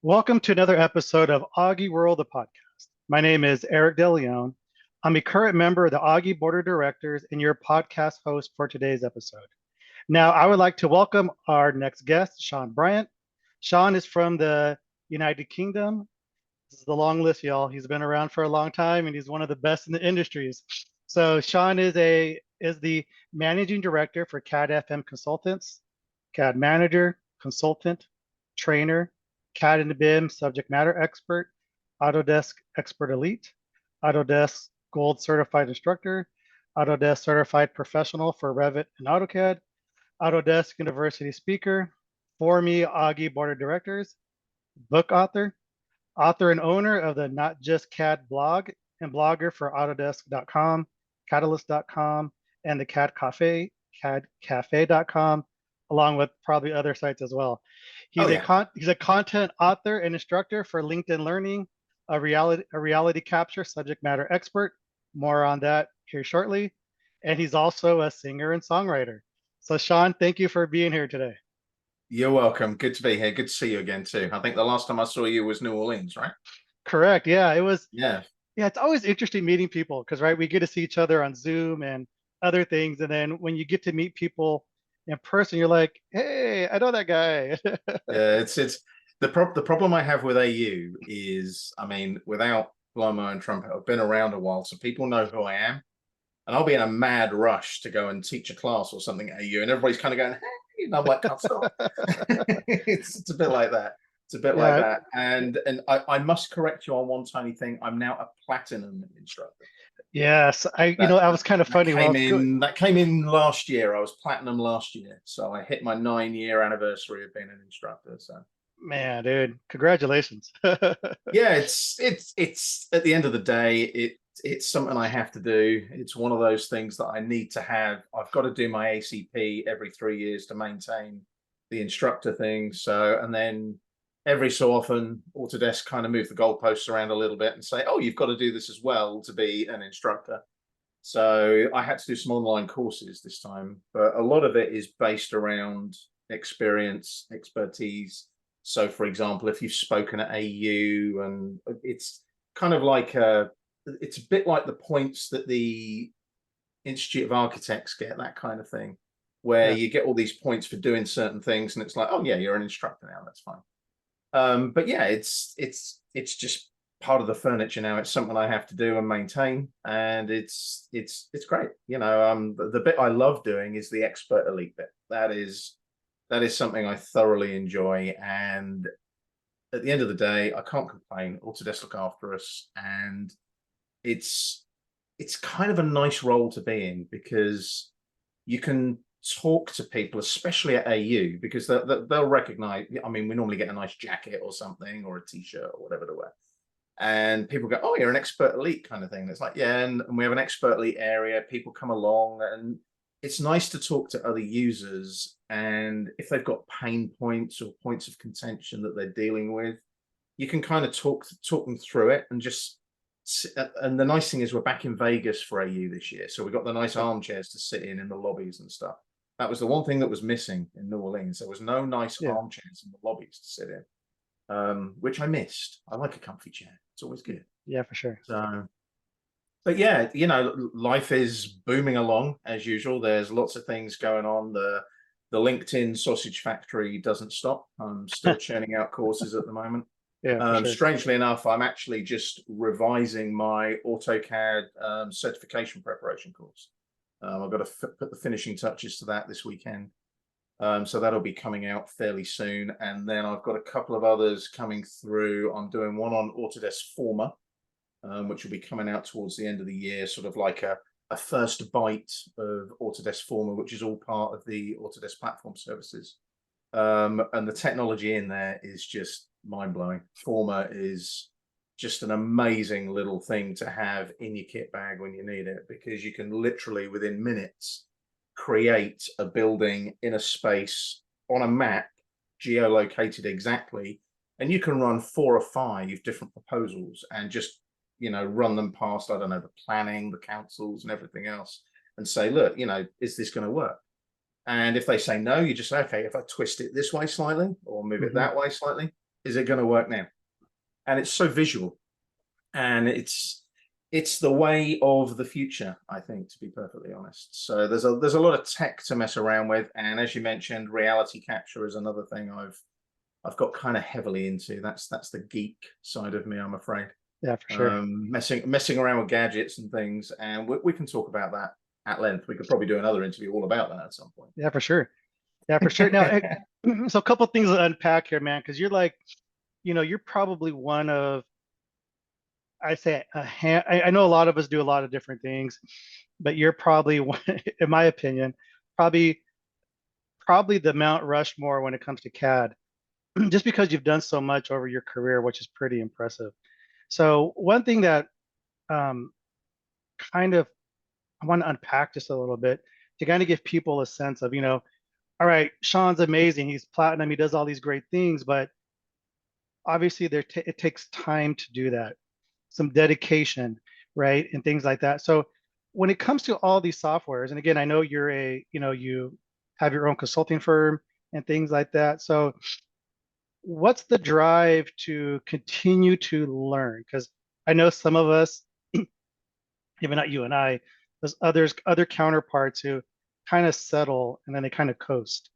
Welcome to another episode of Augie World, the podcast. My name is Eric DeLeon. I'm a current member of the Augie Board of Directors and your podcast host for today's episode. Now, I would like to welcome our next guest, Shaun Bryant. Shaun is from the United Kingdom. This is the long list, y'all. He's been around for a long time and he's one of the best in the industries. So Shaun is the managing director for CAD FM Consultants, CAD manager, consultant, trainer, CAD and BIM subject matter expert, Autodesk Expert Elite, Autodesk Gold Certified Instructor, Autodesk Certified Professional for Revit and AutoCAD, Autodesk University Speaker, For Me Augie Board of Directors, book author, author and owner of the Not Just CAD blog, and blogger for Autodesk.com, Catalyst.com, and the CAD Cafe, CADcafe.com, along with probably other sites as well. Oh yeah. He's a content author and instructor for LinkedIn Learning, a reality capture subject matter expert. More on that here shortly. And he's also a singer and songwriter. So Shaun, thank you for being here today. You're welcome. Good to be here. Good to see you again too. I think the last time I saw you was New Orleans, right? Correct. Yeah, it was. Yeah. Yeah, it's always interesting meeting people because, right, we get to see each other on Zoom and other things. And then when you get to meet people in person, you're like, hey, I know that guy. Yeah, it's the problem I have with AU is, I mean, without blowing my own trumpet, I've been around a while, so people know who I am. And I'll be in a mad rush to go and teach a class or something at AU, and everybody's kind of going, hey, and I'm like, can't stop. It's a bit like that. It's a bit like Yeah. that. And I must correct you on one tiny thing. I'm now a platinum instructor. Yes. I was kind of That funny. Well, came it's good. in. That came in last year. I was platinum last year, so I hit my 9-year anniversary of being an instructor. So Man, dude, congratulations. yeah, it's at the end of the day, it's something I have to do. It's one of those things that I need to have. I've got to do my ACP every 3 years to maintain the instructor thing. So, and then every so often, Autodesk kind of move the goalposts around a little bit and say, oh, you've got to do this as well to be an instructor. So I had to do some online courses this time, but a lot of it is based around experience, expertise. So, for example, if you've spoken at AU, and it's kind of like it's a bit like the points that the Institute of Architects get, that kind of thing, where Yeah. you get all these points for doing certain things, and it's like, oh yeah, you're an instructor now, that's fine. But yeah, it's just part of the furniture now. It's something I have to do and maintain, and it's great. The bit I love doing is the expert elite bit. That is something I thoroughly enjoy, and at the end of the day, I can't complain. Autodesk look after us, and it's kind of a nice role to be in because you can talk to people, especially at AU, because they'll recognize. I mean, we normally get a nice jacket or something, or a t-shirt or whatever to wear, and people go, oh, you're an expert elite kind of thing. It's like, yeah, and we have an expert elite area. People come along, and it's nice to talk to other users, and if they've got pain points or points of contention that they're dealing with, you can kind of talk them through it. And the nice thing is we're back in Vegas for AU this year, so we've got the nice armchairs to sit in the lobbies and stuff. That was the one thing that was missing in New Orleans. There was no nice Yeah. armchairs in the lobbies to sit in, which I missed. I like a comfy chair. It's always good. Yeah, for sure. So, but yeah, life is booming along as usual. There's lots of things going on. The LinkedIn sausage factory doesn't stop. I'm still churning out courses at the moment. Yeah, for sure. Strangely enough, I'm actually just revising my AutoCAD certification preparation course. I've got to put the finishing touches to that this weekend. So that'll be coming out fairly soon. And then I've got a couple of others coming through. I'm doing one on Autodesk Forma, which will be coming out towards the end of the year, sort of like a first bite of Autodesk Forma, which is all part of the Autodesk platform services. And the technology in there is just mind-blowing. Forma is just an amazing little thing to have in your kit bag when you need it, because you can literally within minutes create a building in a space on a map, geolocated exactly, and you can run 4 or 5 different proposals and just run them past, I don't know, the planning, the councils and everything else, and say, look, is this going to work? And if they say no, you just say, okay, if I twist it this way slightly or move it that way slightly, is it going to work now? And it's so visual, and it's the way of the future, I think, to be perfectly honest. So there's a lot of tech to mess around with, and as you mentioned, reality capture is another thing I've got kind of heavily into. That's the geek side of me, I'm afraid. Yeah, for sure. Messing around with gadgets and things, and we can talk about that at length. We could probably do another interview all about that at some point. Yeah, for sure. Yeah, for sure. Now, so a couple things to unpack here, man, because you're like, you're probably one of, I say, I know a lot of us do a lot of different things, but you're probably one, in my opinion, probably the Mount Rushmore when it comes to CAD, just because you've done so much over your career, which is pretty impressive. So one thing that um, kind of I want to unpack just a little bit to kind of give people a sense of, all right, Shaun's amazing. He's platinum. He does all these great things, but obviously it takes time to do that, some dedication, right, and things like that. So when it comes to all these softwares, and again, I know you have your own consulting firm and things like that. So what's the drive to continue to learn? Because I know some of us, even not you and I, there's other counterparts who kind of settle and then they kind of coast,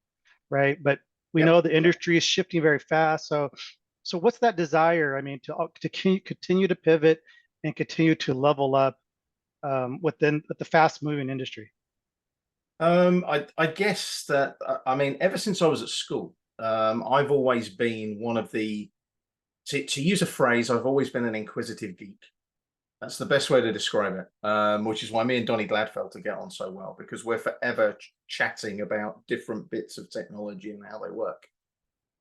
right? But we Yep. know the industry is shifting very fast. So what's that desire? I mean, to continue to pivot and continue to level up with the fast moving industry. I guess that I mean, ever since I was at school, I've always been one of the to use a phrase, I've always been an inquisitive geek. That's the best way to describe it. Which is why me and Donny Gladfelter get on so well, because we're forever chatting about different bits of technology and how they work.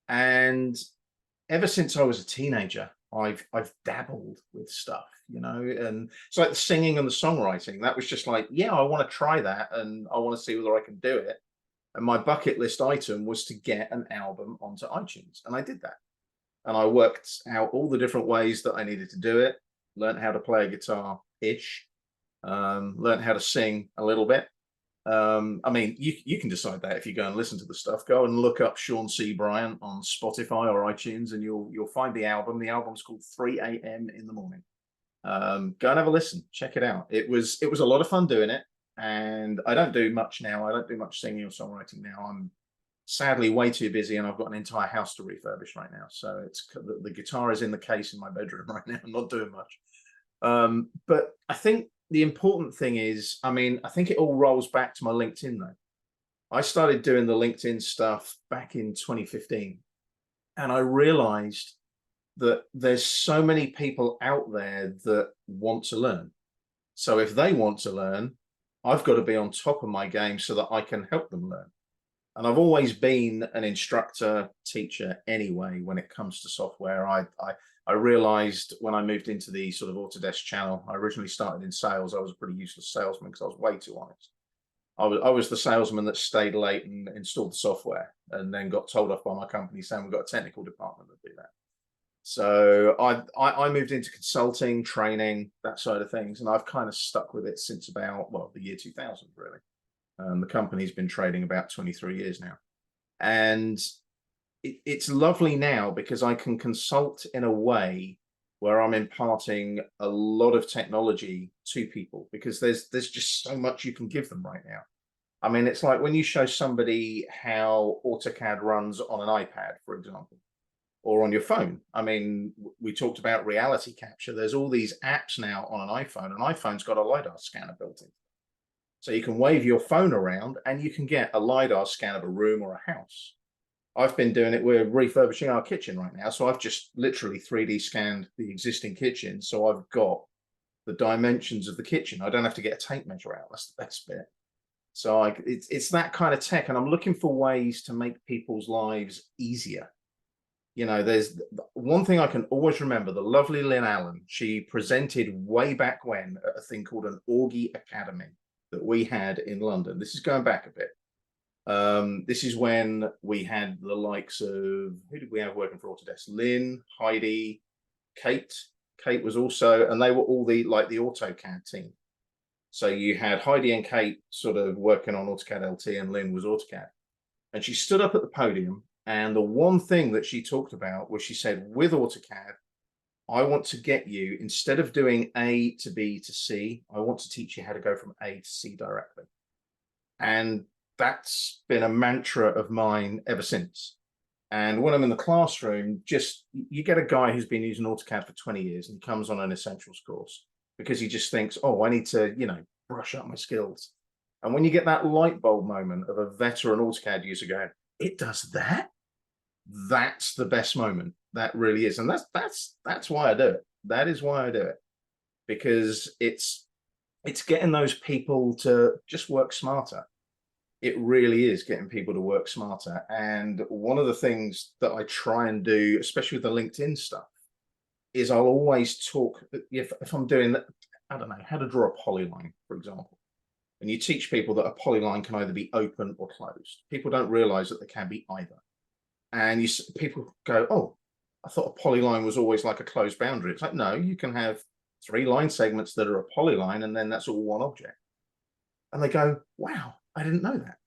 And ever since I was a teenager, I've dabbled with stuff, and it's like the singing and the songwriting. That was just like, yeah, I want to try that, and I want to see whether I can do it. And my bucket list item was to get an album onto iTunes, and I did that. And I worked out all the different ways that I needed to do it. Learned how to play a guitar ish. Learned how to sing a little bit. I mean, you can decide that if you go and listen to the stuff. Go and look up Shaun C. Bryant on Spotify or iTunes, and you'll find the album. The album's called 3 a.m. in the morning. Go and have a listen. Check it out. It was a lot of fun doing it, and I don't do much now. I don't do much singing or songwriting now. I'm sadly way too busy, and I've got an entire house to refurbish right now. So it's the guitar is in the case in my bedroom right now. I'm not doing much. But I think the important thing is, I mean, I think it all rolls back to my LinkedIn though. I started doing the LinkedIn stuff back in 2015, and I realized that there's so many people out there that want to learn. So if they want to learn, I've got to be on top of my game so that I can help them learn. And I've always been an instructor, teacher anyway, when it comes to software. I realized when I moved into the sort of Autodesk channel, I originally started in sales. I was a pretty useless salesman because I was way too honest. I was the salesman that stayed late and installed the software and then got told off by my company saying we've got a technical department that do that. So I moved into consulting, training, that side of things, and I've kind of stuck with it since about, well, the year 2000, really. The company's been trading about 23 years now. And it's lovely now because I can consult in a way where I'm imparting a lot of technology to people, because there's just so much you can give them right now. I mean, it's like when you show somebody how AutoCAD runs on an iPad, for example, or on your phone. I mean, we talked about reality capture. There's all these apps now on an iPhone. An iPhone's got a LiDAR scanner built in. So you can wave your phone around and you can get a LiDAR scan of a room or a house. I've been doing it. We're refurbishing our kitchen right now. So I've just literally 3D scanned the existing kitchen. So I've got the dimensions of the kitchen. I don't have to get a tape measure out. That's the best bit. So it's that kind of tech. And I'm looking for ways to make people's lives easier. There's one thing I can always remember, the lovely Lynn Allen. She presented way back when at a thing called an Augie Academy that we had in London. This is going back a bit. This is when we had the likes of, who did we have working for Autodesk? Lynn, Heidi, Kate. Kate was also, and they were all the AutoCAD team. So you had Heidi and Kate sort of working on AutoCAD LT, and Lynn was AutoCAD. And she stood up at the podium And the one thing that she talked about was, she said, with AutoCAD, I want to get you, instead of doing A to B to C, I want to teach you how to go from A to C directly. And that's been a mantra of mine ever since. And when I'm in the classroom, just, you get a guy who's been using AutoCAD for 20 years and he comes on an essentials course because he just thinks, oh, I need to, brush up my skills. And when you get that light bulb moment of a veteran AutoCAD user going, it does that? That's the best moment. That really is. And that's why I do it. That is why I do it. Because it's getting those people to just work smarter. It really is getting people to work smarter. And one of the things that I try and do, especially with the LinkedIn stuff, is I'll always talk, if I'm doing, I don't know, how to draw a polyline, for example. And you teach people that a polyline can either be open or closed. People don't realize that they can be either. And people go, oh, I thought a polyline was always like a closed boundary. It's like, no, you can have 3 line segments that are a polyline, and then that's all one object. And they go, wow, I didn't know that.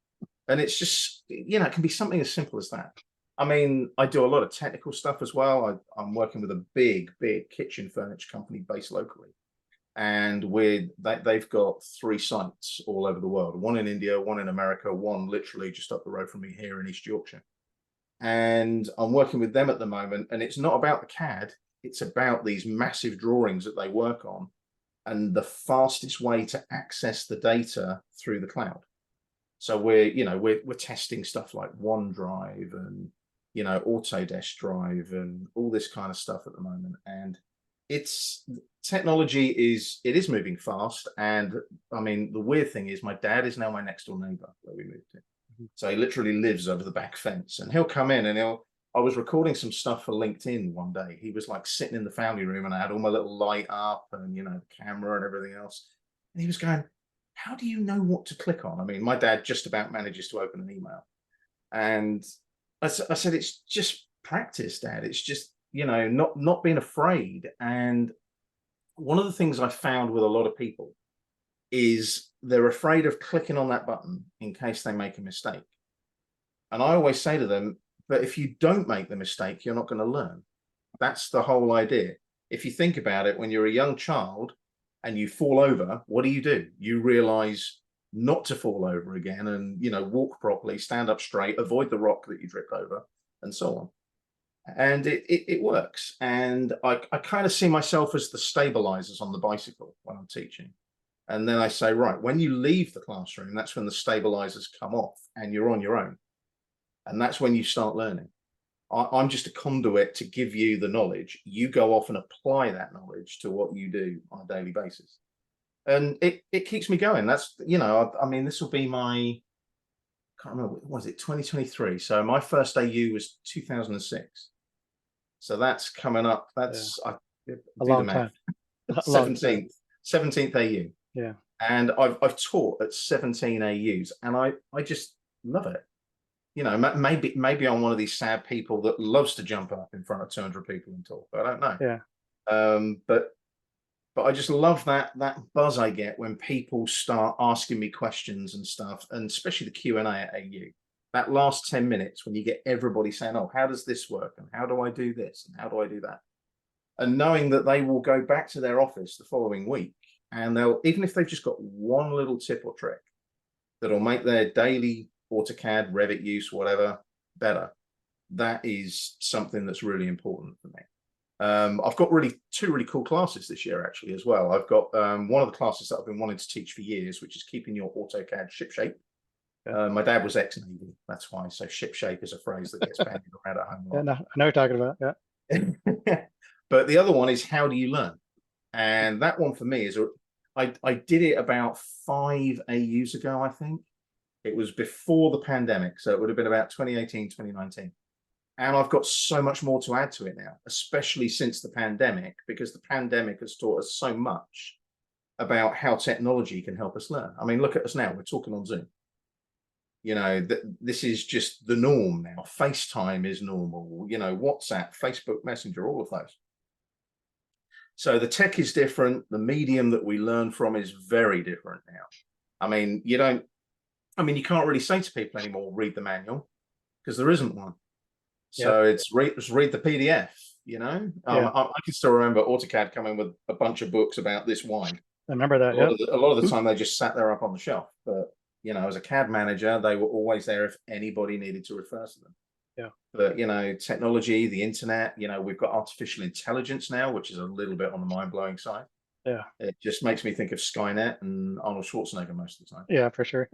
And it's just, it can be something as simple as that. I mean, I do a lot of technical stuff as well. I'm working with a big kitchen furniture company based locally. And they've got 3 sites all over the world, one in India, one in America, one literally just up the road from me here in East Yorkshire. And I'm working with them at the moment, and it's not about the CAD, it's about these massive drawings that they work on and the fastest way to access the data through the cloud. So we're testing stuff like OneDrive and Autodesk Drive and all this kind of stuff at the moment. And technology is moving fast. And I mean, the weird thing is, my dad is now my next door neighbor where we moved to. So he literally lives over the back fence, and he'll come in and I was recording some stuff for LinkedIn one day. He was like sitting in the family room, and I had all my little light up and, the camera and everything else. And he was going, how do you know what to click on? I mean, my dad just about manages to open an email. And I said, it's just practice, Dad. It's just, not being afraid. And one of the things I found with a lot of people is they're afraid of clicking on that button in case they make a mistake. And I always say to them, but if you don't make the mistake, you're not going to learn. That's the whole idea. If you think about it, when you're a young child and you fall over, what do? You realize not to fall over again and, walk properly, stand up straight, avoid the rock that you tripped over, and so on. And it works. And I kind of see myself as the stabilizers on the bicycle when I'm teaching. And then I say, right, when you leave the classroom, that's when the stabilizers come off and you're on your own. And that's when you start learning. I'm just a conduit to give you the knowledge. You go off and apply that knowledge to what you do on a daily basis. And it keeps me going. That's, I mean, this will be my, can't remember, what was it, 2023. So my first AU was 2006. So that's coming up. That's, a do long the math. time. 17th AU. Yeah. And I've taught at 17 AUs, and I just love it. Maybe I'm one of these sad people that loves to jump up in front of 200 people and talk. I don't know. Yeah. But I just love that buzz I get when people start asking me questions and stuff, and especially the Q&A at AU. That last 10 minutes when you get everybody saying, oh, how does this work? And how do I do this? And how do I do that? And knowing that they will go back to their office the following week, and they'll, even if they've just got one little tip or trick that'll make their daily AutoCAD, Revit use, whatever, better, that is something that's really important for me. I've got 2 really cool classes this year, actually, as well. I've got one of the classes that I've been wanting to teach for years, which is keeping your AutoCAD shipshape. My dad was ex-Navy, that's why. So shipshape is a phrase that gets bandied around at home. Yeah, no, I know what you're talking about. Yeah. But the other one is, how do you learn? And that one for me is, I did it about 5 AUs ago, I think. It was before the pandemic, so it would have been about 2018, 2019. And I've got so much more to add to it now, especially since the pandemic, because the pandemic has taught us so much about how technology can help us learn. I mean, look at us now, we're talking on Zoom. This is just the norm now. FaceTime is normal, WhatsApp, Facebook Messenger, all of those. So the tech is different. The medium that we learn from is very different now. I mean, you can't really say to people anymore, read the manual, because there isn't one. Yep. So just read the PDF. Yeah. I can still remember AutoCAD coming with a bunch of books about this wide. I remember that. Yep. A lot of the time they just sat there up on the shelf. But as a CAD manager, they were always there if anybody needed to refer to them. Yeah. But technology, the internet, we've got artificial intelligence now, which is a little bit on the mind-blowing side. Yeah. It just makes me think of Skynet and Arnold Schwarzenegger most of the time. Yeah, for sure.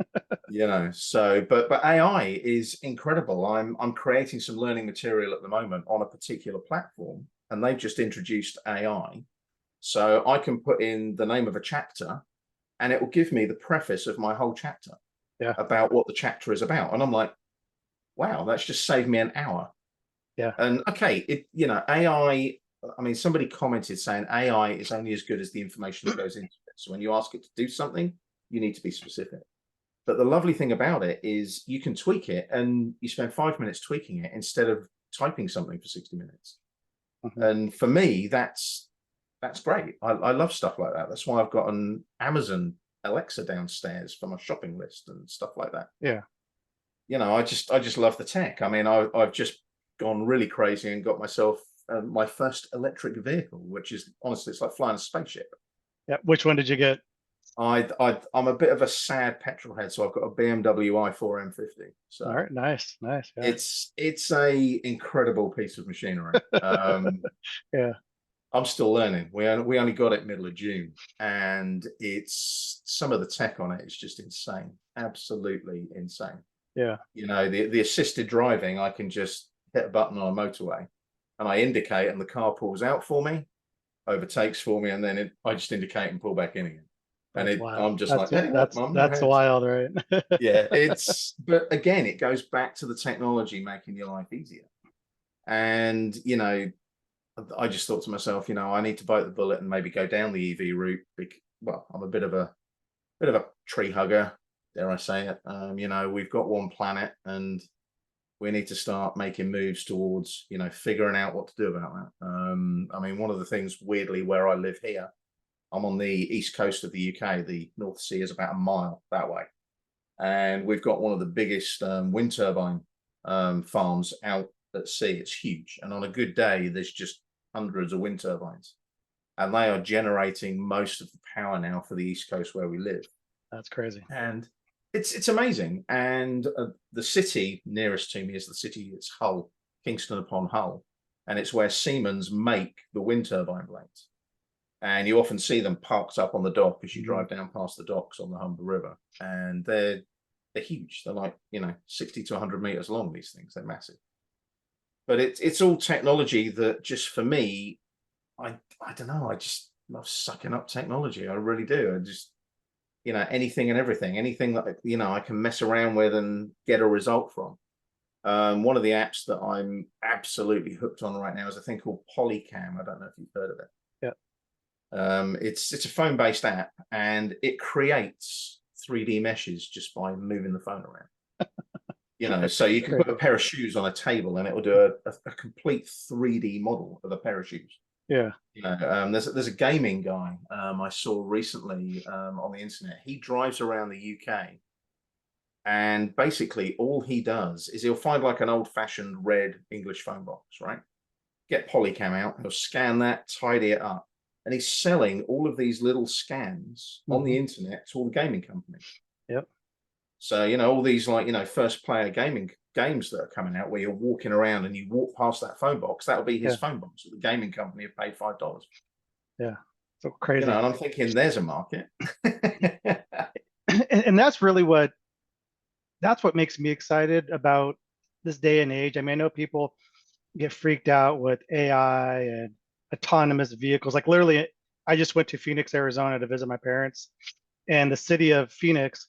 So but AI is incredible. I'm creating some learning material at the moment on a particular platform, and they've just introduced AI. So I can put in the name of a chapter and it will give me the preface of my whole chapter Yeah. about what the chapter is about. And I'm like, wow, that's just saved me an hour. Yeah. And okay, AI, I mean, somebody commented saying AI is only as good as the information that goes into it. So when you ask it to do something, you need to be specific. But the lovely thing about it is you can tweak it and you spend 5 minutes tweaking it instead of typing something for 60 minutes. Mhm. And for me, that's great. I love stuff like that. That's why I've got an Amazon Alexa downstairs for my shopping list and stuff like that. Yeah. I just love the tech. I mean, I've just gone really crazy and got myself my first electric vehicle, which is honestly, it's like flying a spaceship. Yeah. Which one did you get? I'm a bit of a sad petrol head, so I've got a BMW i4 M50. All So right. Nice. Nice. Yeah. it's a incredible piece of machinery. Yeah. I'm still learning. We only got it middle of June, and it's some of the tech on it is just insane, absolutely insane. Yeah. The assisted driving, I can just hit a button on a motorway, and I indicate, and the car pulls out for me, overtakes for me, and then I just indicate and pull back in again. And That's wild. I'm just like, hey, look, That's mum, no that's heads. wild, right? Yeah, but again, it goes back to the technology making your life easier. And I just thought to myself, I need to bite the bullet and maybe go down the EV route. Well, I'm a bit of a tree hugger, dare I say it. We've got one planet, and we need to start making moves towards, figuring out what to do about that. I mean, one of the things, weirdly, where I live here, I'm on the east coast of the UK. The North Sea is about a mile that way, and we've got one of the biggest wind turbine farms out at sea. It's huge, and on a good day, there's just hundreds of wind turbines, and they are generating most of the power now for the east coast where we live. That's crazy. And it's amazing. And the city nearest to me is the city. It's Hull, Kingston upon Hull, and it's where Siemens make the wind turbine blades. And you often see them parked up on the dock as you drive down past the docks on the Humber River, and they're huge. They're like 60 to 100 meters long. These things, they're massive. But it's all technology that, just for me, I don't know. I just love sucking up technology. I really do. I just anything and everything, anything that I can mess around with and get a result from. One of the apps that I'm absolutely hooked on right now is a thing called Polycam. I don't know if you've heard of it. It's a phone-based app, and it creates 3D meshes just by moving the phone around. So you can put a pair of shoes on a table, and it will do a complete 3D model of a pair of shoes. Yeah. There's a gaming guy I saw recently on the internet. He drives around the UK, and basically all he does is he'll find like an old-fashioned red English phone box, right? Get Polycam out, he'll scan that, tidy it up, and he's selling all of these little scans on the internet to all the gaming companies. Yep. So all these first player gaming games that are coming out where you're walking around and you walk past that phone box, that'll be his phone box that the gaming company have paid $5. Yeah. So crazy. And I'm thinking there's a market. And that's really that's what makes me excited about this day and age. I mean, I know people get freaked out with AI and autonomous vehicles. Like literally, I just went to Phoenix, Arizona to visit my parents, and the city of Phoenix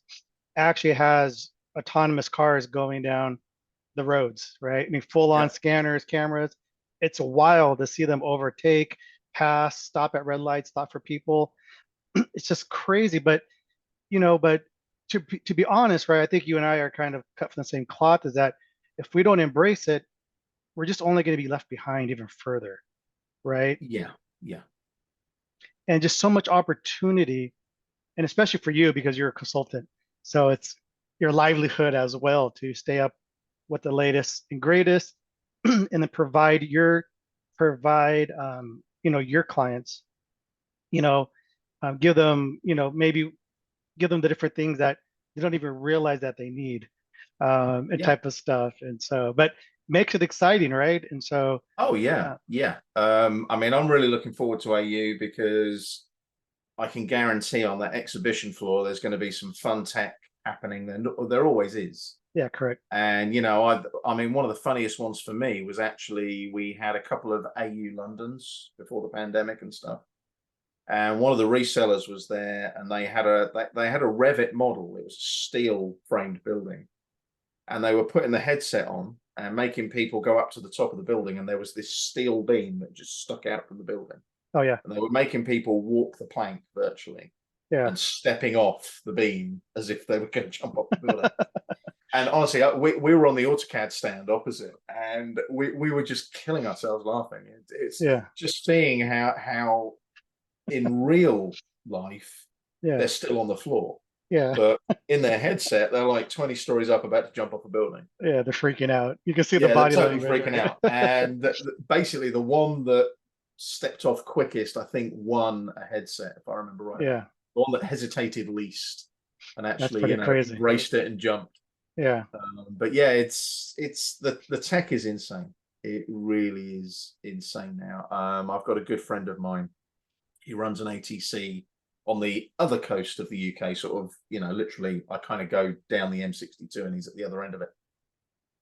actually has autonomous cars going down the roads, right? I mean, full on scanners, cameras. It's wild to see them overtake, pass, stop at red lights, stop for people. It's just crazy. But but to be honest, right? I think you and I are kind of cut from the same cloth. Is that if we don't embrace it, we're just only going to be left behind even further, right? Yeah. And just so much opportunity, and especially for you because you're a consultant, so it's your livelihood as well to stay up with the latest and greatest. and then provide your clients, you know, give them, maybe give them the different things that they don't even realize that they need, and Yeah. type of stuff. And so, but makes it exciting, right? And so, Oh yeah, uh, yeah. I mean, I'm really looking forward to AU because I can guarantee on that exhibition floor there's going to be some fun tech happening. There always is. yeah, correct. And I mean, one of the funniest ones for me was actually we had a couple of AU Londons before the pandemic and stuff, and one of the resellers was there, and they had a Revit model. It was a steel framed building, and they were putting the headset on and making people go up to the top of the building, and there was this steel beam that just stuck out from the building, Oh yeah, and they were making people walk the plank virtually yeah, and stepping off the beam as if they were going to jump off the building. And honestly, we were on the AutoCAD stand opposite, and we were just killing ourselves laughing. It's yeah, just seeing how in real life yeah, they're still on the floor, yeah, but in their headset they're like 20 stories up, about to jump off a building. yeah. They're freaking out. You can see the Yeah, they're body totally language, freaking right? out. And basically, the one that stepped off quickest, I think, won a headset, if I remember rightly. Yeah, The one that hesitated least and that's actually, pretty crazy. embraced it and jumped. Yeah, But yeah, it's the tech is insane. It really is insane now. I've got a good friend of mine. He runs an ATC on the other coast of the UK, sort of, literally. I kind of go down the M62, and he's at the other end of it.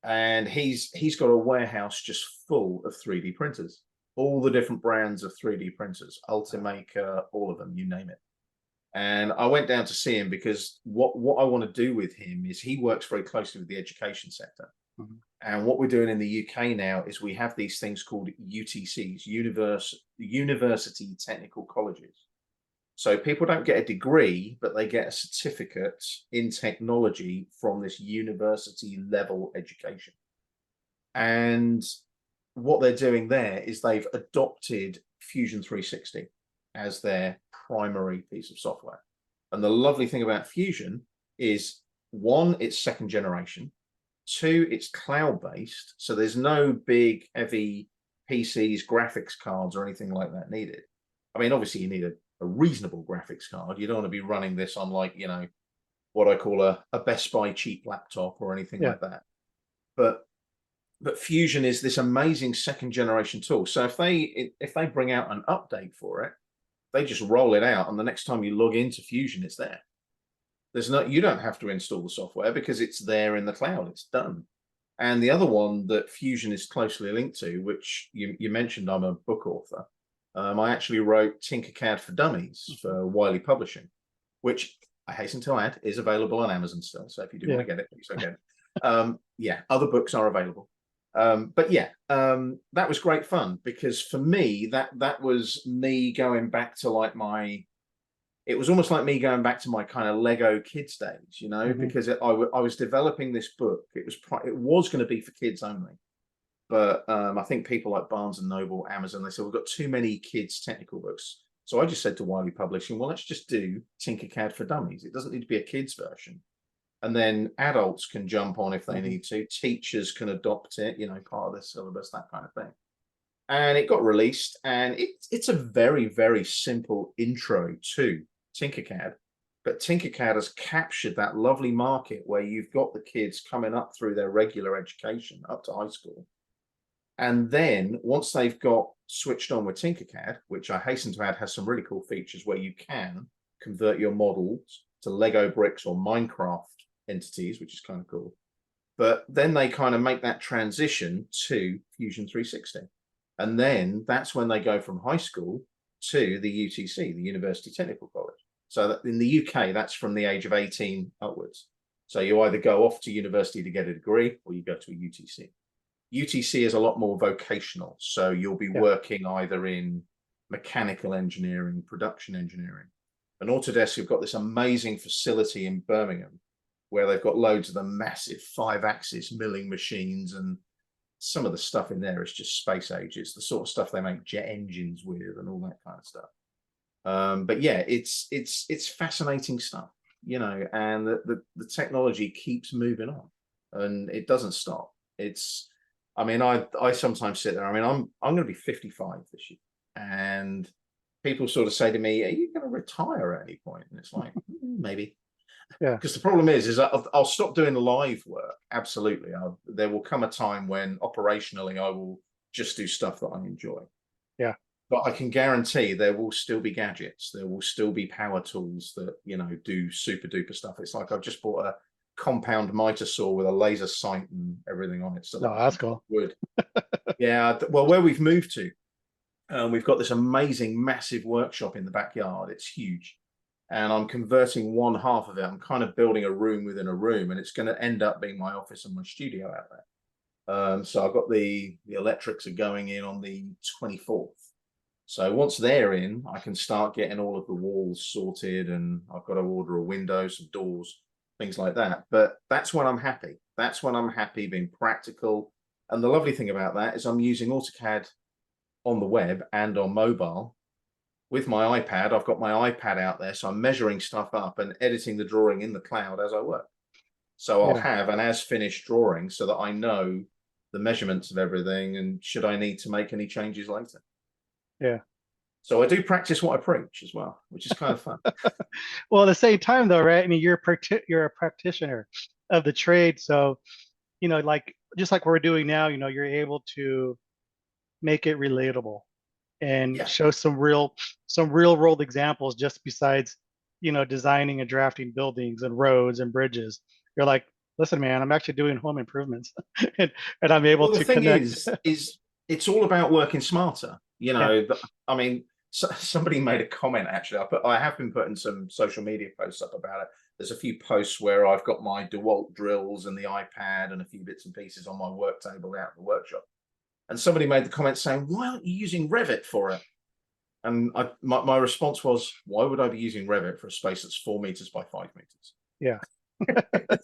And he's got a warehouse just full of 3D printers, all the different brands of 3D printers, Ultimaker, all of them, you name it. And I went down to see him because what I want to do with him is he works very closely with the education sector. mhm, And what we're doing in the UK now is we have these things called UTCs, University Technical Colleges. So people don't get a degree, but they get a certificate in technology from this university level education. And what they're doing there is they've adopted Fusion 360 as their primary piece of software. And the lovely thing about Fusion is, one, it's second generation. Two, it's cloud-based. So there's no big, heavy PCs, graphics cards, or anything like that needed. I mean, obviously you need a reasonable graphics card. You don't want to be running this on, like, what I call a Best Buy cheap laptop or anything yeah, like that. But Fusion is this amazing second generation tool. So if they bring out an update for it, they just roll it out, and the next time you log into Fusion, it's there. You don't have to install the software because it's there in the cloud. It's done. And the other one that Fusion is closely linked to, which you mentioned, I'm a book author. I actually wrote Tinkercad for Dummies for Wiley Publishing, which I hasten to add is available on Amazon still. So if you do want yeah, to get it, please go get it. Yeah, other books are available. But yeah, that was great fun because for me, that was me going back to it was almost like me going back to my kind of Lego kids days, hmm, because I was developing this book. It was going to be for kids only, but I think people like Barnes and Noble, Amazon, they said we've got too many kids technical books. So I just said to Wiley Publishing, well, let's just do Tinkercad for Dummies. It doesn't need to be a kids version. And then adults can jump on if they hmm, need to. Teachers can adopt it, part of their syllabus, that kind of thing. And it got released, and it's a very, very simple intro to Tinkercad. But Tinkercad has captured that lovely market where you've got the kids coming up through their regular education up to high school. And then once they've got switched on with Tinkercad, which I hasten to add has some really cool features where you can convert your models to Lego bricks or Minecraft entities, which is kind of cool. But then they kind of make that transition to Fusion 360. And then that's when they go from high school to the UTC, the University Technical College. So that in the UK, that's from the age of 18 upwards. So you either go off to university to get a degree or you go to a UTC. UTC is a lot more vocational. So you'll be yeah, working either in mechanical engineering, production engineering. And Autodesk have got this amazing facility in Birmingham where they've got loads of the massive 5-axis milling machines, and some of the stuff in there is just space age. It's the sort of stuff they make jet engines with and all that kind of stuff. But yeah, it's fascinating stuff, and the technology keeps moving on, and it doesn't stop. It's I mean, I sometimes sit there. I mean, I'm going to be 55 this year, and people sort of say to me, "Are you going to retire at any point?" And it's like, maybe. Yeah. Because the problem is I'll stop doing live work. Absolutely, there will come a time when operationally I will just do stuff that I enjoy. Yeah. But I can guarantee there will still be gadgets. There will still be power tools that do super duper stuff. It's like I've just bought a compound miter saw with a laser sight and everything on it, so that No, I that's can cool. cut wood. Yeah, well, where we've moved to, we've got this amazing, massive workshop in the backyard. It's huge, and I'm converting one half of it. I'm kind of building a room within a room, and it's going to end up being my office and my studio out there. So I've got the electrics are going in on the 24th. So once they're in, I can start getting all of the walls sorted, and I've got to order a window, some doors, things like that. But that's when I'm happy. That's when I'm happy being practical. And the lovely thing about that is I'm using AutoCAD on the web and on mobile with my iPad. I've got my iPad out there, so I'm measuring stuff up and editing the drawing in the cloud as I work. So I'll Yeah. have an as finished drawing so that I know the measurements of everything, and should I need to make any changes later. Yeah. So I do practice what I preach as well, which is kind of fun. Well, at the same time, though, right? I mean, you're a practitioner of the trade, so like just like we're doing now, you're able to make it relatable and Yeah. show some real world examples just besides designing and drafting buildings and roads and bridges. You're like, listen, man, I'm actually doing home improvements, and I'm able Well, the to thing connect. is it's all about working smarter. Yeah. I mean, somebody made a comment actually. I have been putting some social media posts up about it. There's a few posts where I've got my DeWalt drills and the iPad and a few bits and pieces on my work table out in the workshop. And somebody made the comment saying, "Why aren't you using Revit for it?" And my response was, "Why would I be using Revit for a space that's 4 meters by 5 meters?" Yeah.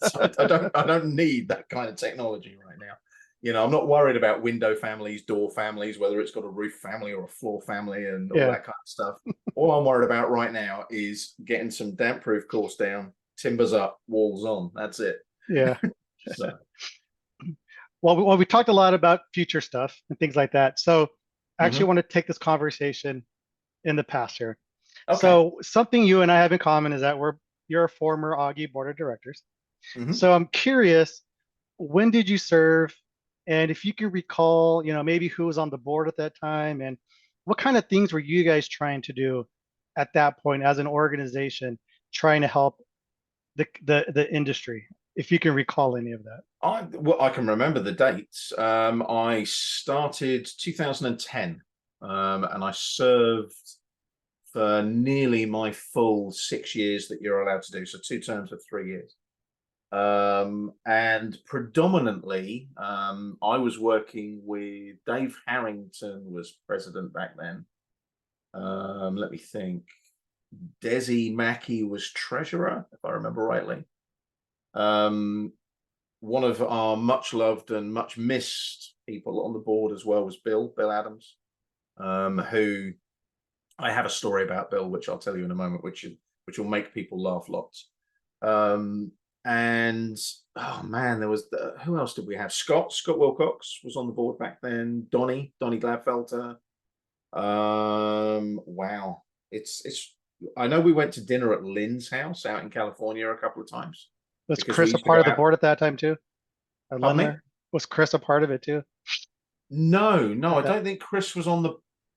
So I don't need that kind of technology right now. I'm not worried about window families, door families, whether it's got a roof family or a floor family and all Yeah. that kind of stuff. All I'm worried about right now is getting some damp proof course down, timbers up, walls on. That's it. Yeah. So Well, we talked a lot about future stuff and things like that. So I actually mhm. want to take this conversation in the past here. Okay. So something you and I have in common is that you're a former Augie board of directors. Mhm. So I'm curious, when did you serve? And if you can recall, maybe who was on the board at that time and what kind of things were you guys trying to do at that point as an organization trying to help the industry, if you can recall any of that. I can remember the dates. I started 2010, and I served for nearly my full 6 years that you're allowed to do. So 2 terms of 3 years. And predominantly, I was working with Dave Harrington was president back then. Let me think. Desi Mackey was treasurer, if I remember rightly. Um, One of our much loved and much missed people on the board as well was Bill Adams, who I have a story about Bill, which I'll tell you in a moment, which will make people laugh lots. Um, and oh man, there was who else did we have? Scott Wilcox was on the board back then. Donny Gladfelter. Wow, it's. I know we went to dinner at Lynn's house out in California a couple of times Was because we Chris a used to part go of the out. board at that time too? At Pardon me? Lindner? Was Chris a part of it too No, at I that? don't think Chris was on the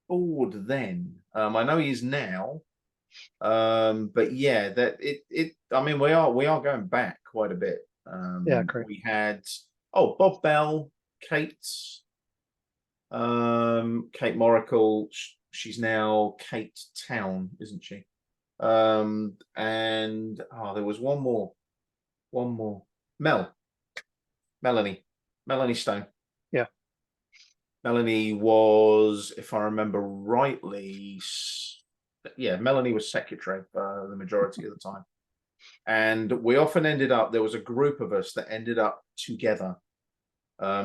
board then. I know he is now. But yeah, that it. I mean, we are going back quite a bit. Yeah, correct. We had Bob Bell, Kate, Kate Moracle. She's now Kate Town, isn't she? And there was one more. Mel, Melanie, Melanie Stone. Yeah. Melanie was, if I remember rightly, yeah, Melanie was secretary for the majority of the time. And we often ended up, there was a group of us that ended up together.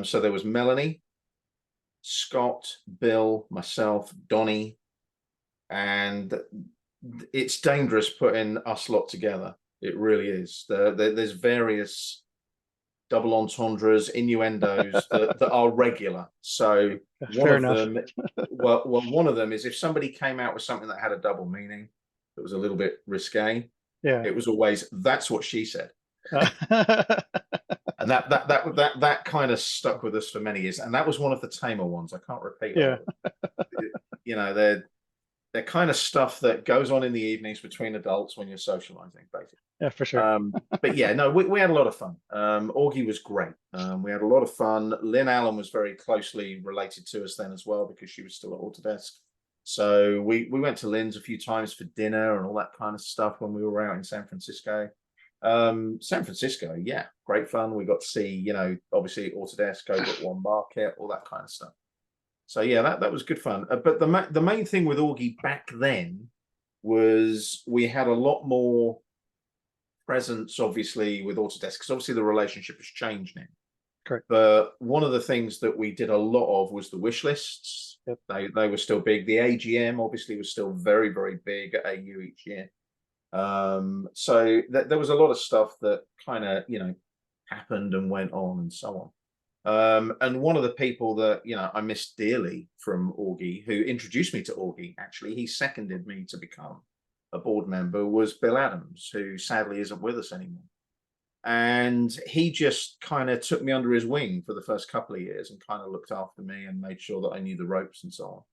So there was Melanie, Scott, Bill, myself, Donnie, and it's dangerous putting us lot together. It really is. There's various double entendres, innuendos that are regular. So one Fair of enough. them, one of them is if somebody came out with something that had a double meaning that was a little bit risque, Yeah. it was always, "That's what she said." And that kind of stuck with us for many years. And that was one of the tamer ones. I can't repeat a Yeah. lot of it. You know, they're kind of stuff that goes on in the evenings between adults when you're socializing, basically. Yeah, for sure. But yeah, no, we had a lot of fun. Augie was great. We had a lot of fun. Lynn Allen was very closely related to us then as well, because she was still at Autodesk. So we went to Lynn's a few times for dinner and all that kind of stuff when we were out in San Francisco. San Francisco, yeah, great fun. We got to see, you know, obviously Autodesk over at One Market, all that kind of stuff. So yeah, that was good fun. But the main thing with Augie back then was we had a lot more presence, obviously, with Autodesk, because obviously the relationship has changed now. Correct. But one of the things that we did a lot of was the wish lists. Yep. They were still big. The AGM obviously was still very, very big at AU each year. So there was a lot of stuff that kind of, you know, happened and went on and so on. And one of the people that, you know, I miss dearly from Augie, who introduced me to Augie, actually, he seconded me to become a board member, was Bill Adams, who sadly isn't with us anymore. And he just kind of took me under his wing for the first couple of years and kind of looked after me and made sure that I knew the ropes and so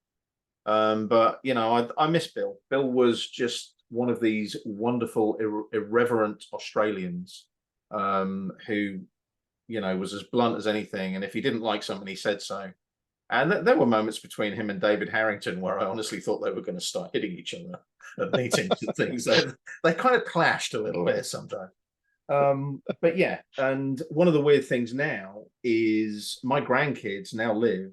on. But, you know, I miss Bill. Bill was just one of these wonderful, irreverent Australians who, you know, was as blunt as anything. And if he didn't like something, he said so. And there were moments between him and David Harrington where I honestly thought they were going to start hitting each other at meetings and things. They kind of clashed a little bit sometimes. But yeah, and one of the weird things now is my grandkids now live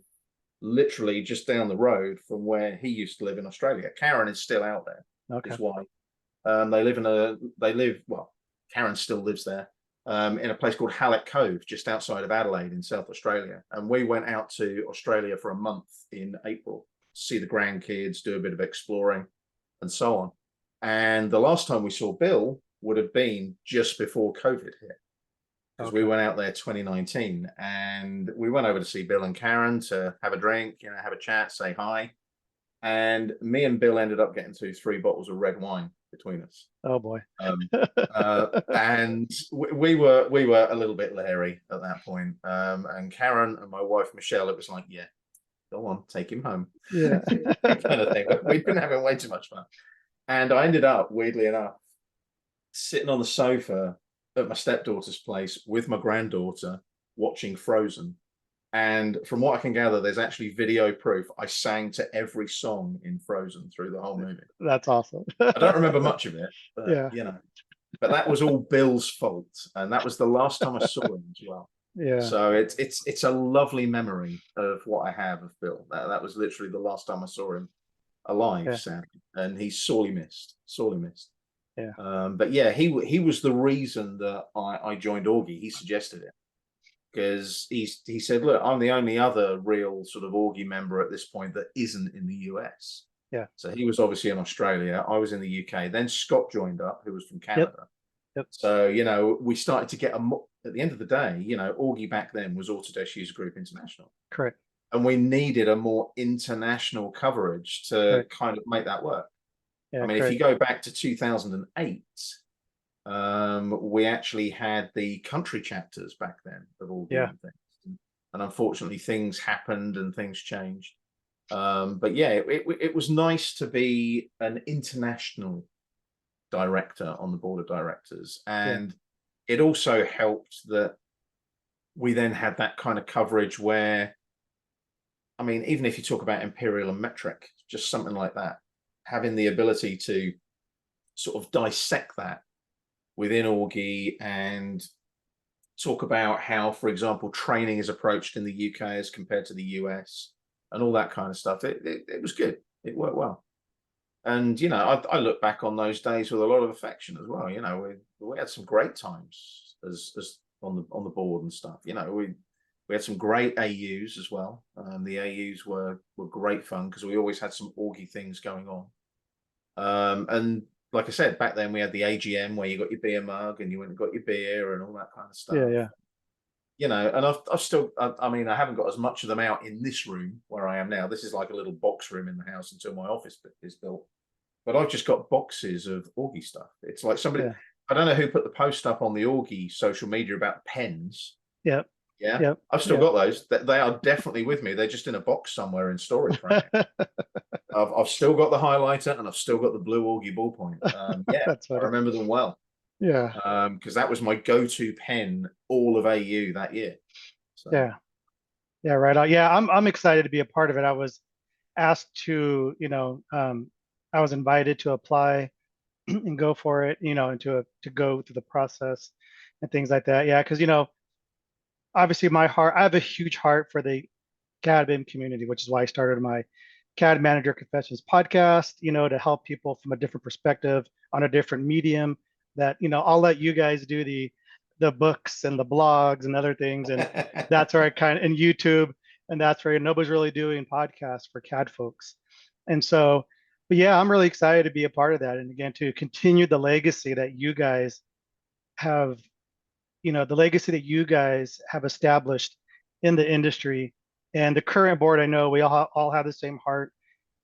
literally just down the road from where he used to live in Australia. Karen is still out there. Okay. His wife. Well, Karen still lives there. In a place called Hallett Cove, just outside of Adelaide in South Australia. And we went out to Australia for a month in April to see the grandkids, do a bit of exploring and so on. And the last time we saw Bill would have been just before COVID hit, because we went out there 2019, and we went over to see Bill and Karen to have a drink, you know, have a chat, say hi. And me and Bill ended up getting 3 bottles of red wine between us. Oh boy. And we were a little bit leery at that point. And Karen and my wife Michelle, it was like, yeah, go on, take him home. Yeah. Kind of thing. But we've been having way too much fun. And I ended up, weirdly enough, sitting on the sofa at my stepdaughter's place with my granddaughter watching Frozen. And from what I can gather, there's actually video proof I sang to every song in Frozen through the whole movie. That's awesome. I don't remember much of it, but Yeah. you know, but that was all Bill's fault, and that was the last time I saw him as well. Yeah. So it's a lovely memory of what I have of Bill. That was literally the last time I saw him alive, sadly, and he's sorely missed. Yeah. But yeah, he was the reason that I joined Augie. He suggested it, because he said, look, I'm the only other real sort of Augie member at this point that isn't in the US. Yeah. So he was obviously in Australia. I was in the UK. Then Scott joined up, who was from Canada. Yep. So, you know, we started to get at the end of the day, you know, Augie back then was Autodesk User Group International. Correct. And we needed a more international coverage to kind of make that work. Yeah, I mean, if you go back to 2008, we actually had the country chapters back then of all things, and unfortunately things happened and things changed. But yeah, it was nice to be an international director on the board of directors, and it also helped that we then had that kind of coverage where, I mean, even if you talk about Imperial and Metric, just something like that, having the ability to sort of dissect that within Augie and talk about how, for example, training is approached in the UK as compared to the US and all that kind of stuff. It was good. It worked well. And, you know, I look back on those days with a lot of affection as well. You know, we had some great times as on the board and stuff. You know, we had some great AUs as well. The AUs were great fun because we always had some Augie things going on. And like I said, back then we had the AGM where you got your beer mug and you went and got your beer and all that kind of stuff. Yeah. you know, and I've still, I mean, I haven't got as much of them out in this room where I am now. This is like a little box room in the house until my office is built. But I've just got boxes of Augie stuff. It's like somebody, Yeah. I don't know who put the post up on the Augie social media about pens. Yep. Yeah, Yep. I've still Yep. got those. They are definitely with me. They're just in a box somewhere in storage right now. I've still got the highlighter and I've still got the blue Augie ballpoint. Yeah, That's I funny. remember them well. Yeah. Because that was my go-to pen all of AU that year. So Yeah. Yeah. Right on. Yeah. I'm excited to be a part of it. I was asked to, I was invited to apply and go for it, and to go through the process and things like that. Yeah. Because, obviously I have a huge heart for the CAD BIM community, which is why I started my CAD Manager Confessions podcast, to help people from a different perspective on a different medium that, I'll let you guys do the books and the blogs and other things. And that's where I and YouTube, and that's where nobody's really doing podcasts for CAD folks. And so, but yeah, I'm really excited to be a part of that. And again, to continue the legacy that you guys have, the legacy that you guys have established in the industry. And the current board, I know we all have the same heart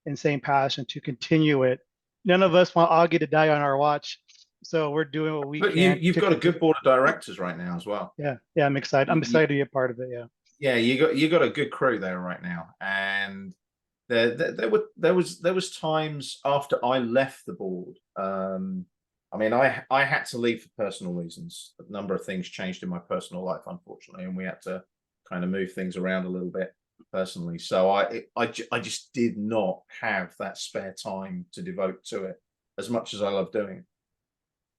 and same passion to continue it. None of us want Augie to die on our watch, so we're doing what we but can you've to got a continue. good board of directors right now as well. Yeah, yeah, I'm excited. I'm You, excited to be a part of it. Yeah, yeah, you got a good crew there right now, and there was times after I left the board. I mean, I had to leave for personal reasons. A number of things changed in my personal life, unfortunately, and we had to kind of move things around a little bit personally. So I just did not have that spare time to devote to it as much as I love doing it.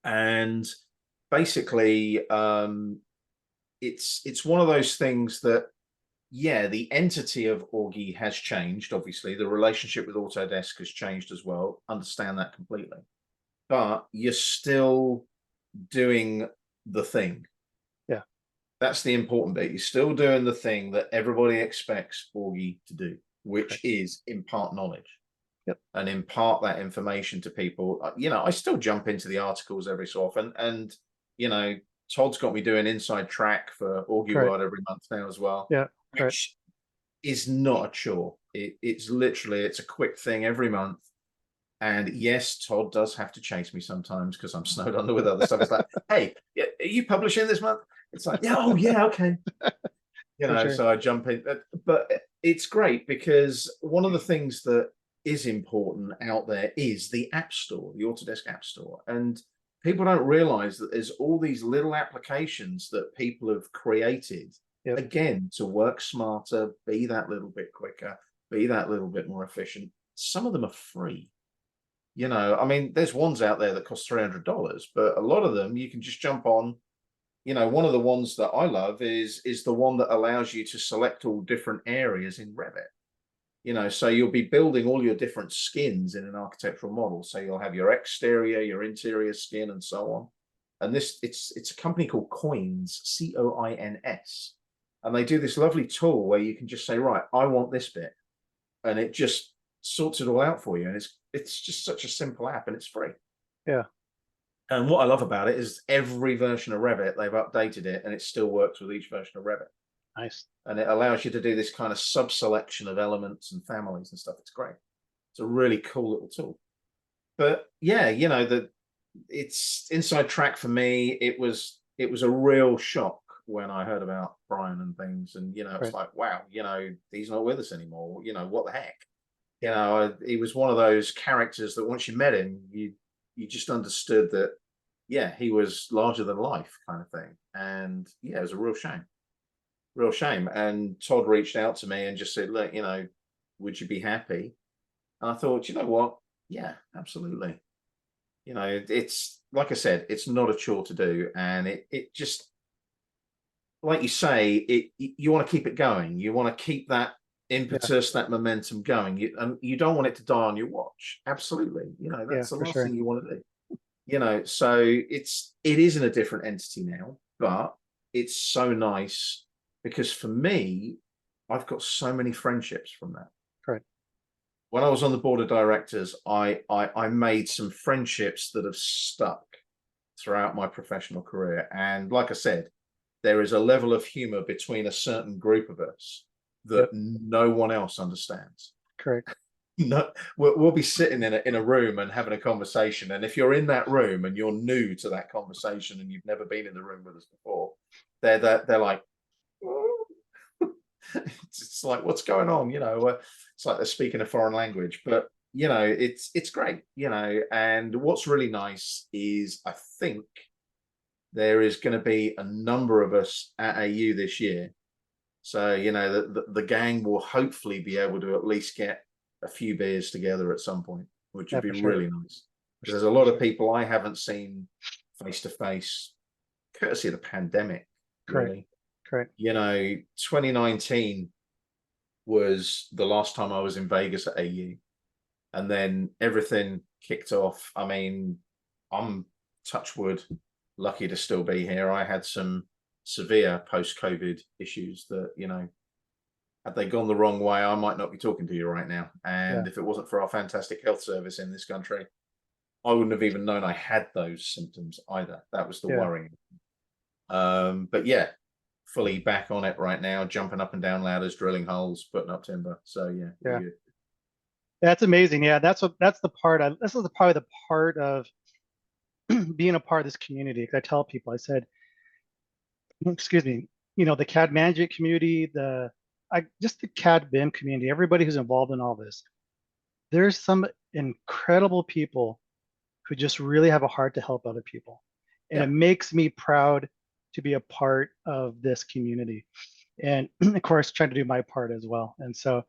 And basically, it's one of those things that, yeah, the entity of Augie has changed. Obviously, the relationship with Autodesk has changed as well. Understand that completely, but you're still doing the thing. yeah, That's the important bit. You're still doing the thing that everybody expects Augie to do, which correct. is impart knowledge Yep, and impart that information to people. You know, I still jump into the articles every so often, and you know, Todd's got me doing inside track for Augie correct. World every month now as well, Yeah, correct. which is not a chore. It's literally, it's a quick thing every month. And yes, Todd does have to chase me sometimes because I'm snowed under with other stuff. It's like, hey, are you publishing this month? It's like, yeah, oh yeah, okay. You For know, sure. so I jump in. But it's great because one of the things that is important out there is the App Store, the Autodesk App Store. And people don't realize that there's all these little applications that people have created, Yep. again, to work smarter, be that little bit quicker, be that little bit more efficient. Some of them are free. You know, I mean, there's ones out there that cost $300, but a lot of them you can just jump on. You know, one of the ones that I love is the one that allows you to select all different areas in Revit. You know, so you'll be building all your different skins in an architectural model. So you'll have your exterior, your interior skin, and so on. And this, it's a company called Coins, Coins, and they do this lovely tool where you can just say, right, I want this bit, and it just sorts it all out for you. And it's just such a simple app, and it's free. Yeah. And what I love about it is every version of Revit, they've updated it and it still works with each version of Revit. Nice. And it allows you to do this kind of sub-selection of elements and families and stuff. It's great. It's a really cool little tool. But yeah, you know, it's inside track for me. It was a real shock when I heard about Brian and things. And you know, it's Right. like, wow, you know, he's not with us anymore. You know, what the heck? You know, he was one of those characters that once you met him, you just understood that, yeah, he was larger than life kind of thing. And yeah, it was a real shame, real shame. And Todd reached out to me and just said, look, you know, would you be happy? And I thought, you know what? Yeah, absolutely. You know, it's like I said, it's not a chore to do. And it just, like you say, you want to keep it going. You want to keep that Yeah. impetus, that momentum going. And you don't want it to die on your watch. Absolutely. You know, Yeah. that's the For last sure. thing you want to do. You know, so it is in a different entity now, but it's so nice because for me, I've got so many friendships from that. Correct. When I was on the board of directors, I made some friendships that have stuck throughout my professional career. And like I said, there is a level of humor between a certain group of us that Yep. no one else understands. Correct. No, we'll be sitting in a room and having a conversation, and if you're in that room and you're new to that conversation and you've never been in the room with us before, they're like, it's like, what's going on? It's like they're speaking a foreign language, but it's great, and what's really nice is I think there is going to be a number of us at AU this year. So, the gang will hopefully be able to at least get a few beers together at some point, which Yeah, would be for sure. really nice. Because there's a lot of people I haven't seen face to face, courtesy of the pandemic, Correct. really. Correct. 2019 was the last time I was in Vegas at AU. And then everything kicked off. I mean, I'm, touch wood, lucky to still be here. I had some severe post-COVID issues that, had they gone the wrong way, I might not be talking to you right now. Yeah. And if it wasn't for our fantastic health service in this country, I wouldn't have even known I had those symptoms either. That was the Yeah. worrying. But yeah, fully back on it right now, jumping up and down ladders, drilling holes, putting up timber. So yeah, Yeah. good. That's amazing. Yeah, that's the part. This is probably the part of being a part of this community. 'Cause I tell people, I said, excuse me, the CAD management community, just the CAD BIM community, everybody who's involved in all this. There's some incredible people who just really have a heart to help other people, and Yeah. it makes me proud to be a part of this community. And of course, trying to do my part as well. And so,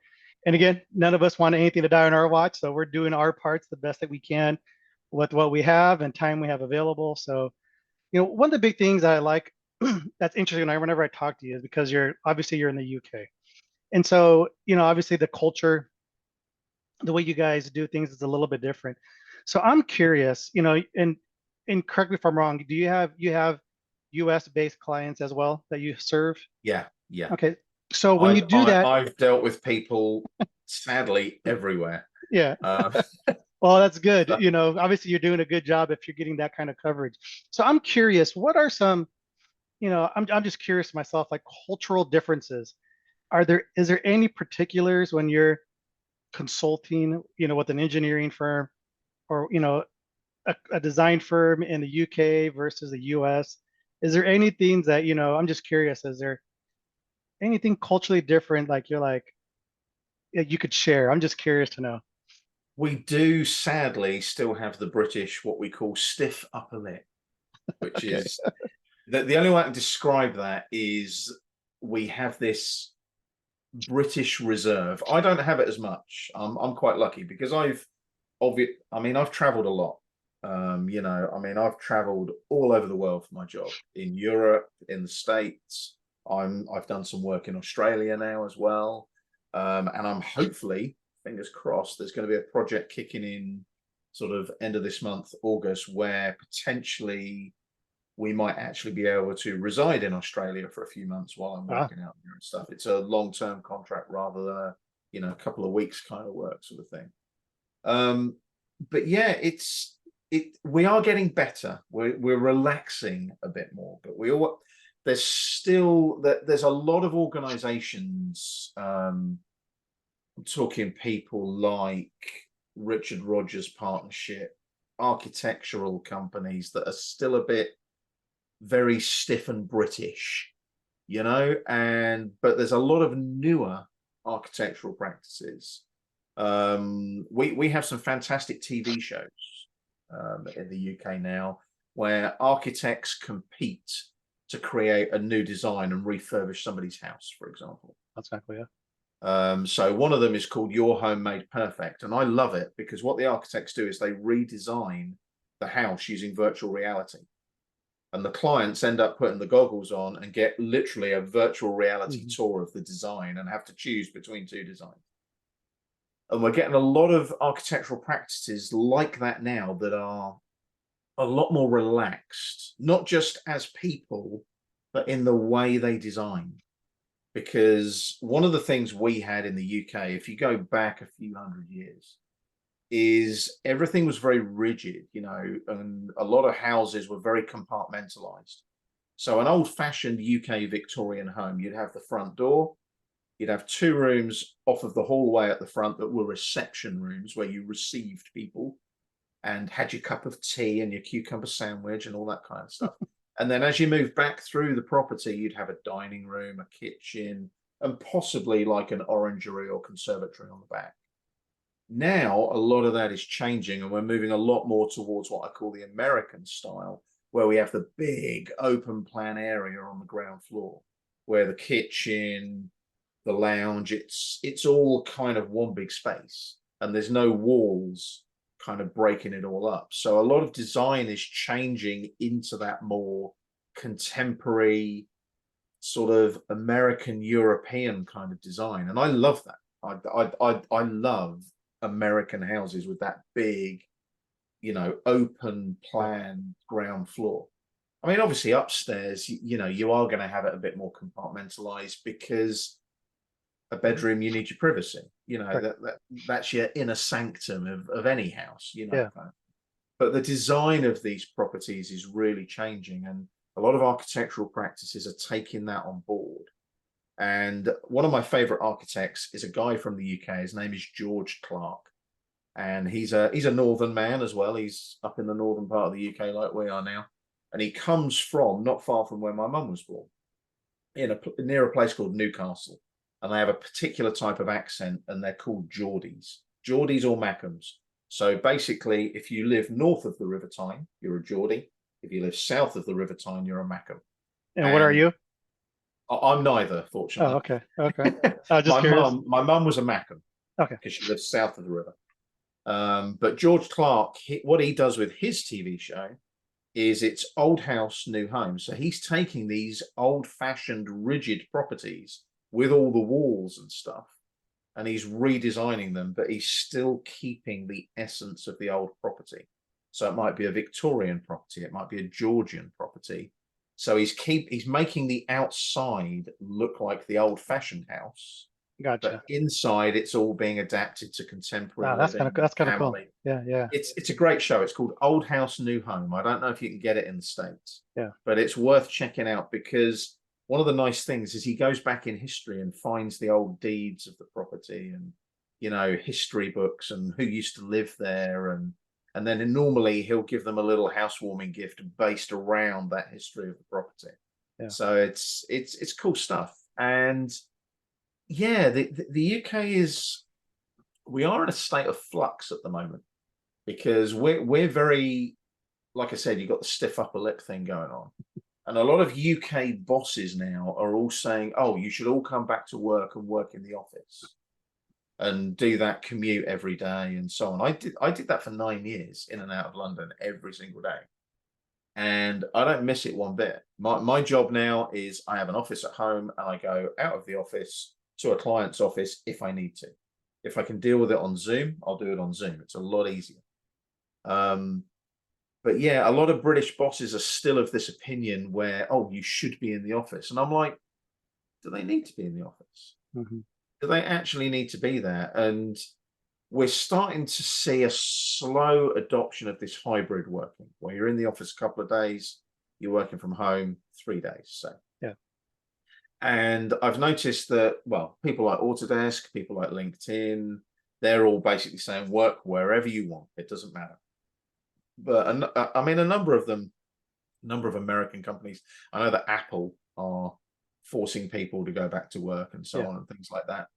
and again, none of us want anything to die on our watch, so we're doing our parts the best that we can with what we have and time we have available. So, one of the big things I like that's interesting whenever I talk to you is because you're in the UK, and so obviously the culture, the way you guys do things is a little bit different. So I'm curious, and correct me if I'm wrong. Do you have US based clients as well that you serve? Yeah. Yeah. Okay, so when you do that, I've dealt with people sadly everywhere. yeah. Um, Well, that's good. so Obviously you're doing a good job if you're getting that kind of coverage. So I'm curious, what are some, I'm just curious myself, like cultural differences. Is there any particulars when you're consulting, with an engineering firm or, a design firm in the UK versus the US? Is there anything that, I'm just curious, is there anything culturally different like you're like you could share? I'm just curious to know. we do sadly still have the British, what we call stiff upper lip, which Okay. is the only way I can describe that is we have this British reserve. I don't have it as much. I'm quite lucky because I've traveled a lot. I've traveled all over the world for my job, in Europe, in the States. I've done some work in Australia now as well. And I'm hopefully, fingers crossed, there's going to be a project kicking in sort of end of this month, August, where potentially we might actually be able to reside in Australia for a few months while I'm Ah, working out here and stuff. It's a long-term contract rather than a couple of weeks kind of work sort of thing. But yeah, we are getting better. We're relaxing a bit more, but there's a lot of organizations, talking people like Richard Rogers Partnership, architectural companies that are still a bit very stiff and British, but there's a lot of newer architectural practices. We have some fantastic TV shows in the UK now where architects compete to create a new design and refurbish somebody's house, for example. that's exactly it. So one of them is called Your Home Made Perfect, and I love it because what the architects do is they redesign the house using virtual reality, and the clients end up putting the goggles on and get literally a virtual reality tour of the design and have to choose between two designs. And we're getting a lot of architectural practices like that now that are a lot more relaxed, not just as people, but in the way they design. Because one of the things we had in the UK, if you go back a few hundred years, is everything was very rigid, and a lot of houses were very compartmentalized. So an old-fashioned UK Victorian home, you'd have the front door, you'd have 2 rooms off of the hallway at the front that were reception rooms where you received people and had your cup of tea and your cucumber sandwich and all that kind of stuff. And then as you move back through the property, you'd have a dining room, a kitchen, and possibly like an orangery or conservatory on the back. Now, a lot of that is changing, and we're moving a lot more towards what I call the American style, where we have the big open plan area on the ground floor, where the kitchen, the lounge, it's all kind of one big space, and there's no walls kind of breaking it all up. So a lot of design is changing into that more contemporary sort of American European kind of design, and I love that. I love American houses with that big, open plan ground floor. I mean, obviously upstairs, you are going to have it a bit more compartmentalized because a bedroom, you need your privacy. Right. That's your inner sanctum of any house. Yeah. But the design of these properties is really changing, and a lot of architectural practices are taking that on board. And one of my favorite architects is a guy from the UK. His name is George Clark, and he's a northern man as well. He's up in the northern part of the UK like we are now, and he comes from not far from where my mum was born, near a place called Newcastle, and they have a particular type of accent, and they're called Geordies, Geordies or Mackhams. So basically, if you live north of the River Tyne, you're a Geordie. If you live south of the River Tyne, you're a Mackham. And what are And you? I'm neither, Oh, fortunately. okay. Okay. I was just my curious. mum, my mum was a Mackham Okay. because she lives south of the river. But George Clark, what he does with his TV show is it's old house, new home. So he's taking these old-fashioned, rigid properties with all the walls and stuff, and he's redesigning them, but he's still keeping the essence of the old property. So it might be a Victorian property, it might be a Georgian property. So he's making the outside look like the old-fashioned house, but Gotcha. inside it's all being adapted to contemporary Wow, that's kind of living, that's kind of cool. family. Yeah. Yeah. It's a great show. It's called Old House, New Home. I don't know if you can get it in the States, Yeah. but it's worth checking out because one of the nice things is he goes back in history and finds the old deeds of the property and history books and who used to live there, and then normally he'll give them a little housewarming gift based around that history of the property. Yeah. So it's cool stuff. And yeah, the UK we are in a state of flux at the moment because we're very, like I said, you've got the stiff upper lip thing going on. And a lot of UK bosses now are all saying, oh, you should all come back to work and work in the office and do that commute every day and so on. I did that for 9 years in and out of London every single day. And I don't miss it one bit. My job now is I have an office at home and I go out of the office to a client's office if I need to. If I can deal with it on Zoom, I'll do it on Zoom. It's a lot easier. But yeah, a lot of British bosses are still of this opinion where, oh, you should be in the office. And I'm like, do they need to be in the office? Hmm. Do they actually need to be there? And we're starting to see a slow adoption of this hybrid working, where you're in the office a couple of days, you're working from home 3 days. So Yeah. and I've noticed that, well, people like Autodesk, people like LinkedIn, they're all basically saying work wherever you want. It doesn't matter. But I mean, a number of American companies, I know that Apple are forcing people to go back to work and so Yeah. on and things like that.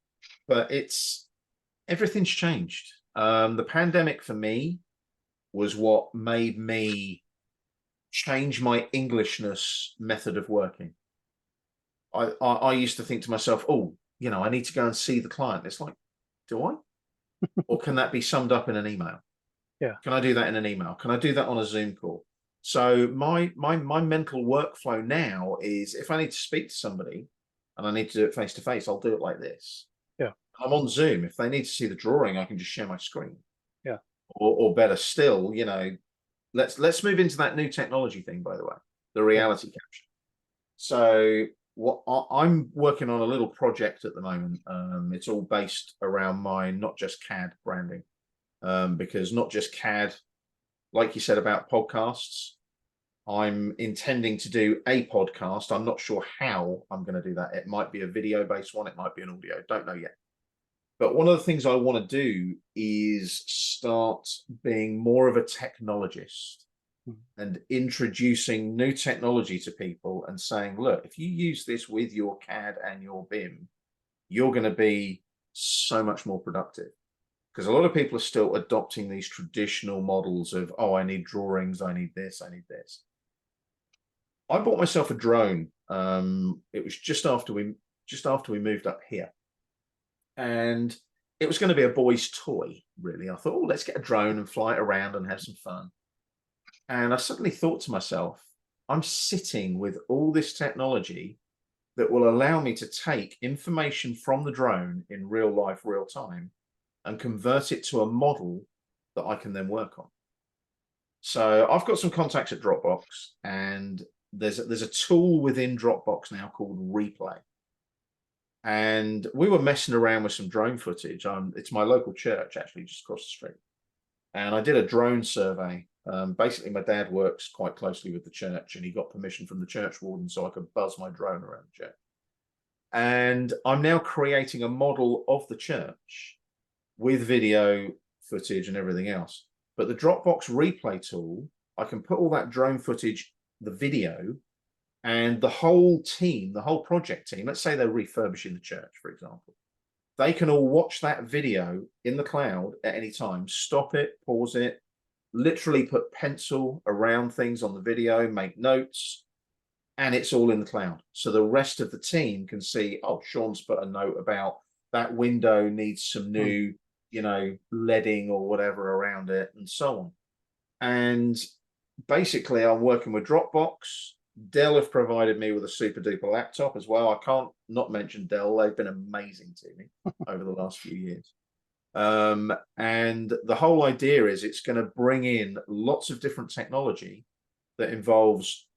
But everything's changed. The pandemic for me was what made me change my Englishness method of working. I used to think to myself, oh, I need to go and see the client. It's like, do I? Or can that be summed up in an email? Yeah. Can I do that in an email? Can I do that on a Zoom call? So my mental workflow now is if I need to speak to somebody and I need to do it face to face, I'll do it like this. Yeah. I'm on Zoom. If they need to see the drawing, I can just share my screen. Yeah. Or better still, let's move into that new technology thing, by the way, the reality capture. So what I'm working on a little project at the moment. It's all based around my Not Just CAD branding. Because Not Just CAD, like you said about podcasts, I'm intending to do a podcast. I'm not sure how I'm going to do that. It might be a video based one, it might be an audio, don't know yet. But one of the things I want to do is start being more of a technologist Mhm. and introducing new technology to people and saying, look, if you use this with your CAD and your BIM, you're going to be so much more productive. Because a lot of people are still adopting these traditional models of, oh, I need drawings, I need this, I need this. I bought myself a drone. It was just after we moved up here, and it was going to be a boy's toy. Really, I thought, oh, let's get a drone and fly it around and have some fun. And I suddenly thought to myself, I'm sitting with all this technology that will allow me to take information from the drone in real life, real time, and convert it to a model that I can then work on. So I've got some contacts at Dropbox, and there's a tool within Dropbox now called Replay. And we were messing around with some drone footage. It's my local church, actually, just across the street. And I did a drone survey. Basically, my dad works quite closely with the church, and he got permission from the church warden so I could buzz my drone around the church. And I'm now creating a model of the church with video footage and everything else. But the Dropbox Replay tool, I can put all that drone footage, the video, and the whole team, the whole project team, let's say they're refurbishing the church, for example, they can all watch that video in the cloud at any time, stop it, pause it, literally put pencil around things on the video, make notes, and it's all in the cloud. So the rest of the team can see, oh, Shaun's put a note about that window needs some new, leading or whatever around it, and so on. And basically, I'm working with Dropbox. Dell have provided me with a super duper laptop as well. I can't not mention Dell. They've been amazing to me over the last few years. And the whole idea is it's going to bring in lots of different technology that involves,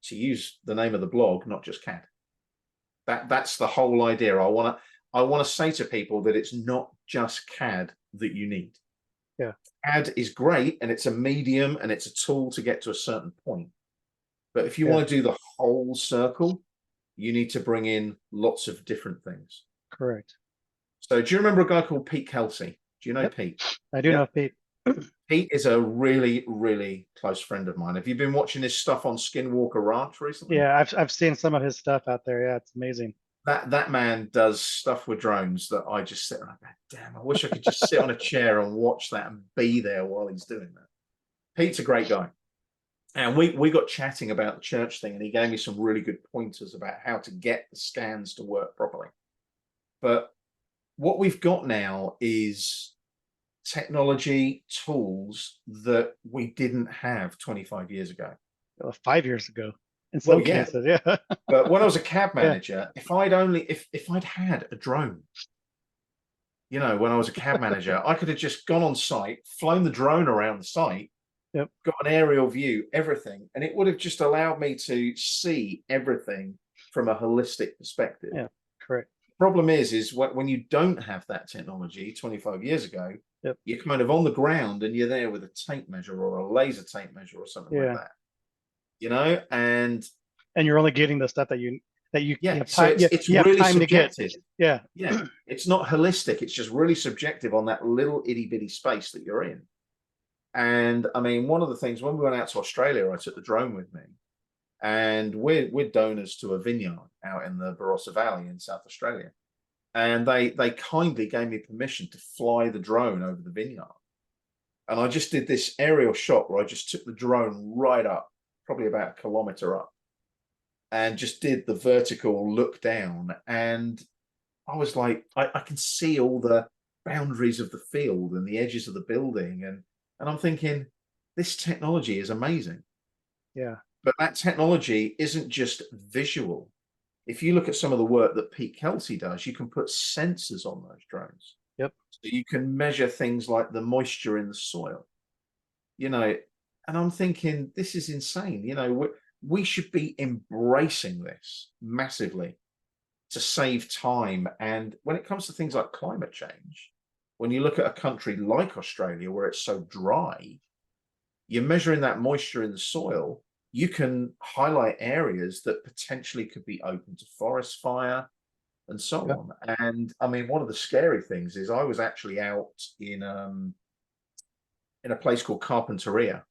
to use the name of the blog, not just CAD. That's the whole idea. I want to say to people that it's not just CAD that you need. Yeah. CAD is great, and it's a medium, and it's a tool to get to a certain point. But if you want to do the whole circle, you need to bring in lots of different things. Correct. So do you remember a guy called Pete Kelsey? Do you know Pete? I do know Pete. Pete is a really, really close friend of mine. Have you been watching his stuff on Skinwalker Ranch recently? Yeah, I've seen some of his stuff out there. Yeah, it's amazing. That man does stuff with drones that I just sit around, damn, I wish I could just sit on a chair and watch that and be there while he's doing that. Pete's a great guy. And we got chatting about the church thing, and he gave me some really good pointers about how to get the scans to work properly. But what we've got now is technology, tools that we didn't have 25 years ago. 5 years ago, in some cases, yeah. But when I was a cab manager, if I'd had a drone, when I was a cab manager, I could have just gone on site, flown the drone around the site, got an aerial view, everything, and it would have just allowed me to see everything from a holistic perspective. Yeah, correct. The problem is when you don't have that technology 25 years ago, you're kind of on the ground and you're there with a tape measure or a laser tape measure or something like that, and you're only getting the stuff that you so it's really subjective. Yeah, it's not holistic. It's just really subjective on that little itty bitty space that you're in. And I mean, one of the things, when we went out to Australia, I took the drone with me, and we're donors to a vineyard out in the Barossa Valley in South Australia. And they kindly gave me permission to fly the drone over the vineyard. And I just did this aerial shot where I just took the drone right up, probably about a kilometer up, and just did the vertical look down. And I was like, I can see all the boundaries of the field and the edges of the building. And I'm thinking, this technology is amazing. Yeah. But that technology isn't just visual. If you look at some of the work that Pete Kelsey does, you can put sensors on those drones. Yep. So you can measure things like the moisture in the soil, and I'm thinking, this is insane. We should be embracing this massively to save time. And when it comes to things like climate change, when you look at a country like Australia, where it's so dry, you're measuring that moisture in the soil, you can highlight areas that potentially could be open to forest fire and so Yeah. on. And I mean, one of the scary things is I was actually out in a place called Carpinteria.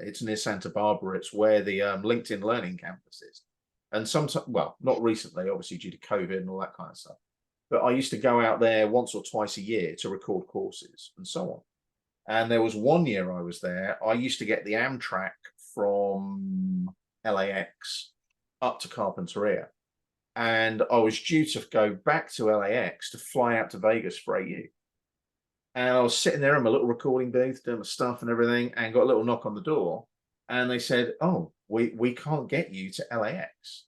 It's near Santa Barbara. It's where the LinkedIn Learning campus is. And sometimes, well, not recently, obviously due to COVID and all that kind of stuff. But I used to go out there once or twice a year to record courses and so on. And there was one year I was there, I used to get the Amtrak from LAX up to Carpinteria. And I was due to go back to LAX to fly out to Vegas for AU. And I was sitting there in my little recording booth doing my stuff and everything, and got a little knock on the door. And they said, "Oh, we can't get you to LAX."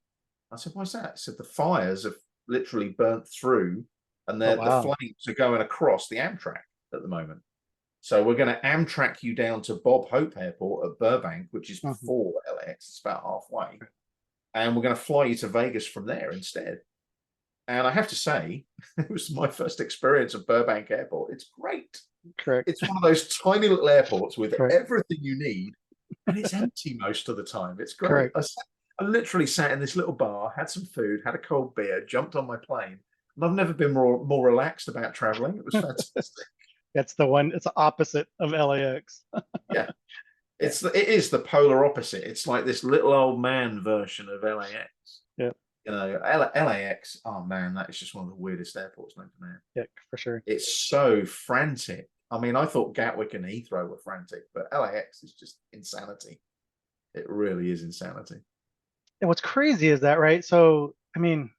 I said, "Why's that?" I said, "The fires have literally burnt through, and Oh, the wow. flames are going across the Amtrak at the moment. So we're going to Amtrak you down to Bob Hope Airport at Burbank, which is Mhm. before LAX. It's about halfway, and we're going to fly you to Vegas from there instead." And I have to say, it was my first experience of Burbank Airport. It's great. Correct. It's one of those tiny little airports with Correct. everything you need, and it's empty most of the time. It's great. Correct. I literally sat in this little bar, had some food, had a cold beer, jumped on my plane, and I've never been more relaxed about traveling. It was fantastic. That's the one. It's the opposite of LAX. Yeah, Yeah. it is the polar opposite. It's like this little old man version of LAX. Yeah. You know, LAX. Oh man, that is just one of the weirdest airports known to man. Yeah. For sure. It's so frantic. I mean, I thought Gatwick and Heathrow were frantic, but LAX is just insanity. It really is insanity. And what's crazy is that, right? So, I mean,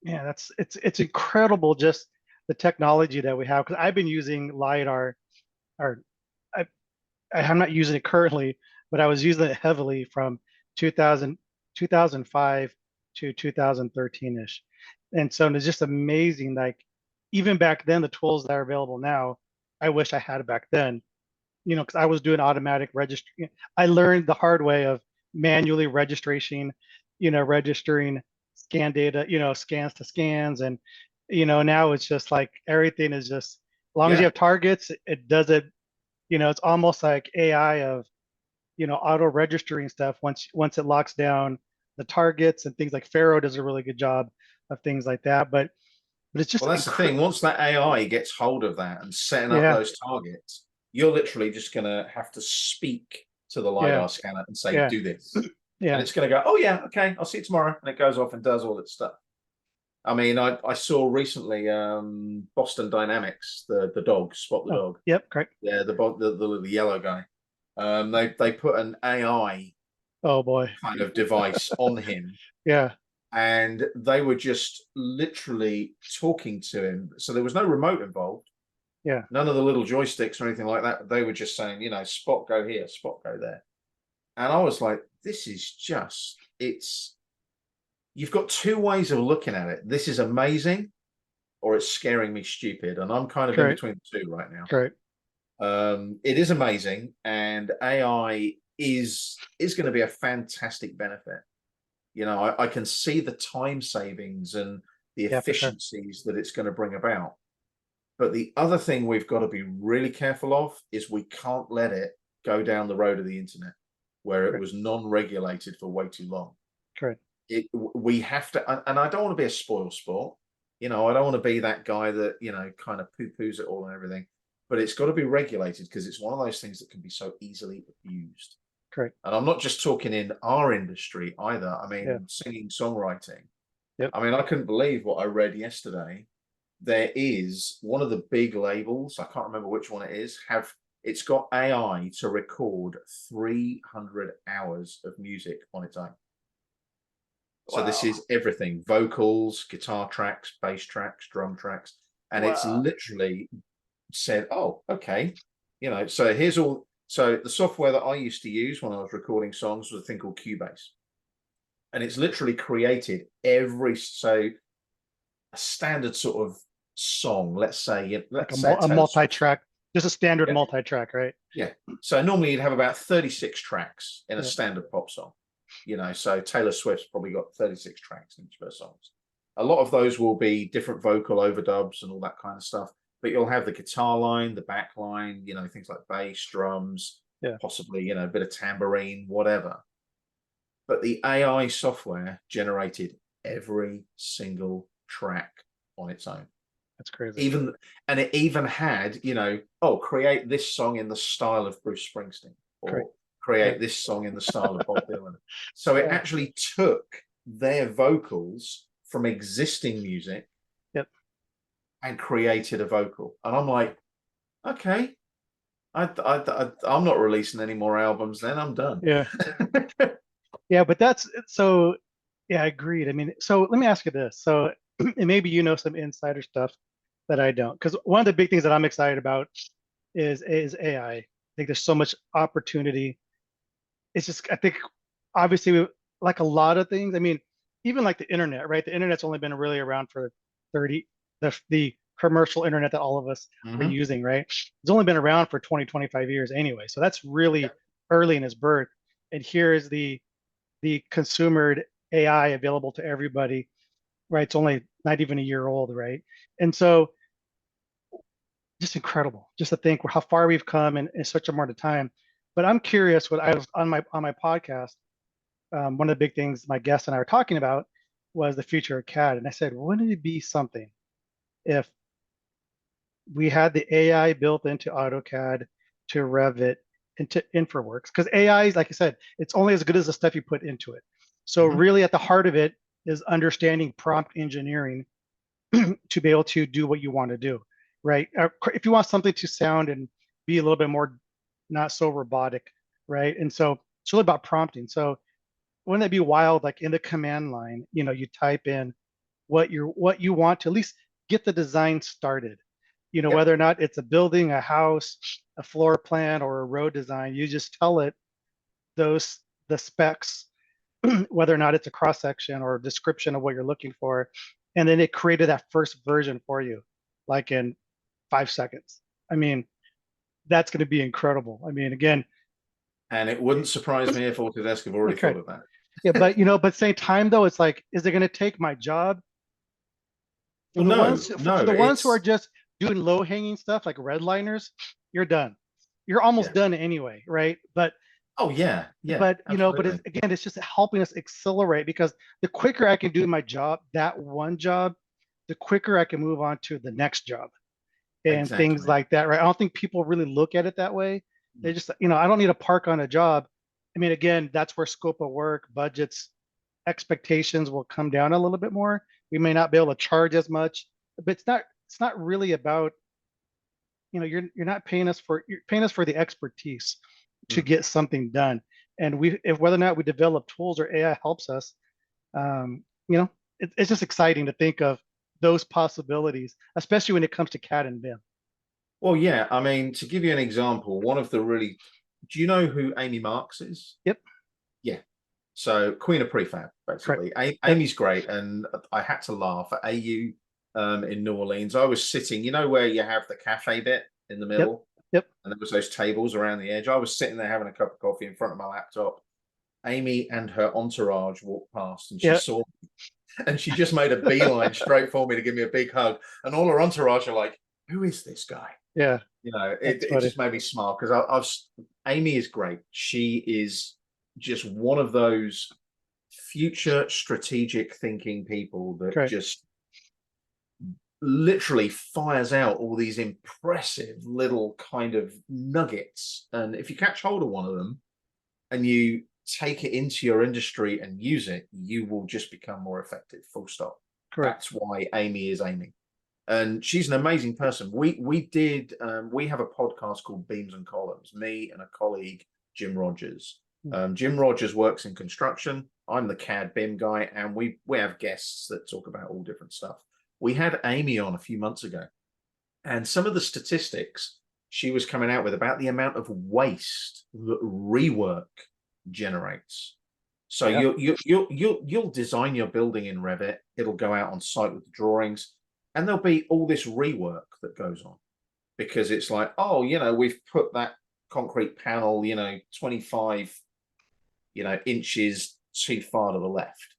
yeah, it's incredible just the technology that we have. Because I've been using LiDAR, or I, I'm not using it currently, but I was using it heavily from 2000, 2005 to 2013-ish. And so it's just amazing. Like, even back then, the tools that are available now, I wish I had back then, because I was doing automatic registry. I learned the hard way of manually registration, registering scan data, scans to scans. And, now it's just like everything is just, as long as you Yeah. have targets, it does it. It's almost like AI of, auto registering stuff once it locks down the targets and things like Faro does a really good job of things like that. But it's just Well, that's the thing. Once that AI gets hold of that and setting up yeah, those targets, you're literally just going to have to speak to the yeah, LiDAR scanner and say, yeah, do this. And yeah. it's going to go, oh, yeah, okay, I'll see you tomorrow. And it goes off and does all its stuff. I mean, I saw recently Boston Dynamics, the dog, Spot the Oh, dog. yep, correct. Yeah, the yellow guy. They put an AI Oh boy. kind of device on him, Yeah, and they were just literally talking to him. So there was no remote involved, yeah, none of the little joysticks or anything like that. They were just saying, Spot go here, Spot go there. And I was like, this is just, you've got two ways of looking at it. This is amazing, or it's scaring me stupid. And I'm kind of in correct, between the two right now. correct. It is amazing, and AI is going to be a fantastic benefit. I can see the time savings and the Yeah, for sure. efficiencies that it's going to bring about. But the other thing we've got to be really careful of is we can't let it go down the road of the internet where it Correct, was non-regulated for way too long. correct. We have to, and I don't want to be a spoil sport. I don't want to be that guy that, kind of poo-poos it all and everything. But it's got to be regulated because it's one of those things that can be so easily abused. Correct. And I'm not just talking in our industry either. I Yeah. mean, singing, songwriting. Yep. I mean, I couldn't believe what I read yesterday. There is one of the big labels, I can't remember which one it is, it's got AI to record 300 hours of music on its own. So this Wow. is everything: vocals, guitar tracks, bass tracks, drum tracks. And it's Wow. literally said, oh, okay. So here's all. So the software that I used to use when I was recording songs was a thing called Cubase. And it's literally created so a standard sort of song, let's say, Like let's say a a Taylor Swift song. multi-track, just a standard Yeah. multi-track, right? Yeah. So normally you'd have about 36 tracks in a Yeah. standard pop song. So Taylor Swift's probably got 36 tracks in each of her songs. A lot of those will be different vocal overdubs and all that kind of stuff. But you'll have the guitar line, the back line, things like bass, drums, Yeah. possibly, a bit of tambourine, whatever. but the AI software generated every single track on its own. That's crazy. Even and it even had, oh, create this song in the style of Bruce Springsteen, Great. or create Yeah. this song in the style of Bob Dylan. So it Yeah. actually took their vocals from existing music Yep. and created a vocal. And I'm like, okay, I'm not releasing any more albums. Then I'm done. Yeah. Yeah. But that's so. Yeah, agreed. I mean, so let me ask you this. So, and maybe you know some insider stuff that I don't, because one of the big things that I'm excited about is AI. I think there's so much opportunity. It's just, I think, obviously, like a lot of things. I mean, even like the internet, right? The internet's only been really around for 30, the commercial internet that all of us are Hmm. using, right? It's only been around for 20, 25 years anyway. So that's really early in its birth. And here is the consumer AI available to everybody, right? It's only not even a year old, right? And so just incredible, just to think how far we've come in such a amount of time. But I'm curious. What I was on my podcast, one of the big things my guest and I were talking about was the future of CAD, and I said, wouldn't it be something if we had the AI built into AutoCAD, to Revit, into InfraWorks? Because AI is, like I said, it's only as good as the stuff you put into it. So Hmm. really, at the heart of it is understanding prompt engineering to be able to do what you want to do, right? If you want something to sound and be a little bit more not so robotic, right? And so it's really about prompting. So wouldn't that be wild? Like in the command line, you type in what you want to at least get the design started. Yep. Whether or not it's a building, a house, a floor plan, or a road design, you just tell it those the specs, whether or not it's a cross section or a description of what you're looking for, and then it created that first version for you, like in 5 seconds. I mean, that's going to be incredible. I mean, again, And it wouldn't surprise me if Autodesk have already okay, thought of that. yeah, but same time though, it's like, is it going to take my job for Well, the no, ones for no, the ones who are it's just doing low hanging stuff like redliners? You're done. You're almost yeah. done anyway, right? But Oh yeah, yeah, but absolutely. it's just helping us accelerate, because the quicker I can do my job, that one job, the quicker I can move on to the next job and things Exactly. like that, right? I don't think people really look at it that way. They Mm. just, I don't need to park on a job. I mean, again, that's where scope of work, budgets, expectations will come down a little bit more. We may not be able to charge as much, but it's not really about, you're not paying us for, you're paying us for the expertise to Mm. get something done. And if whether or not we develop tools or AI helps us, um, it's just exciting to think of those possibilities, especially when it comes to CAD and BIM. Well, yeah, I mean, to give you an example, one of the really, do you know who Amy Marks is? Yep. Yeah. So Queen of Prefab, Correct. basically. Yep. Amy's great, and I had to laugh at AU in New Orleans. I was sitting, where you have the cafe bit in the Yep. middle, Yep. and there was those tables around the edge. I was sitting there having a cup of coffee in front of my laptop. Amy and her entourage walked past, and she Yep. saw me, and she just made a beeline straight for me to give me a big hug. And all her entourage are like, "Who is this guy?" Yeah. It, That's it funny. just made me smile because Amy is great. She is just one of those future strategic thinking people that Correct. just literally fires out all these impressive little kind of nuggets. And if you catch hold of one of them and you take it into your industry and use it, you will just become more effective. Full stop. Correct. That's why Amy is Amy. And she's an amazing person. We have a podcast called Beams and Columns. Me and a colleague, Jim Rogers. Jim Rogers works in construction. I'm the CAD BIM guy, and we have guests that talk about all different stuff. We had Amy on a few months ago, and some of the statistics she was coming out with about the amount of waste that rework generates. So Yeah. you'll design your building in Revit. It'll go out on site with the drawings, and there'll be all this rework that goes on because it's like, oh, we've put that concrete panel, 25, inches too far to the left.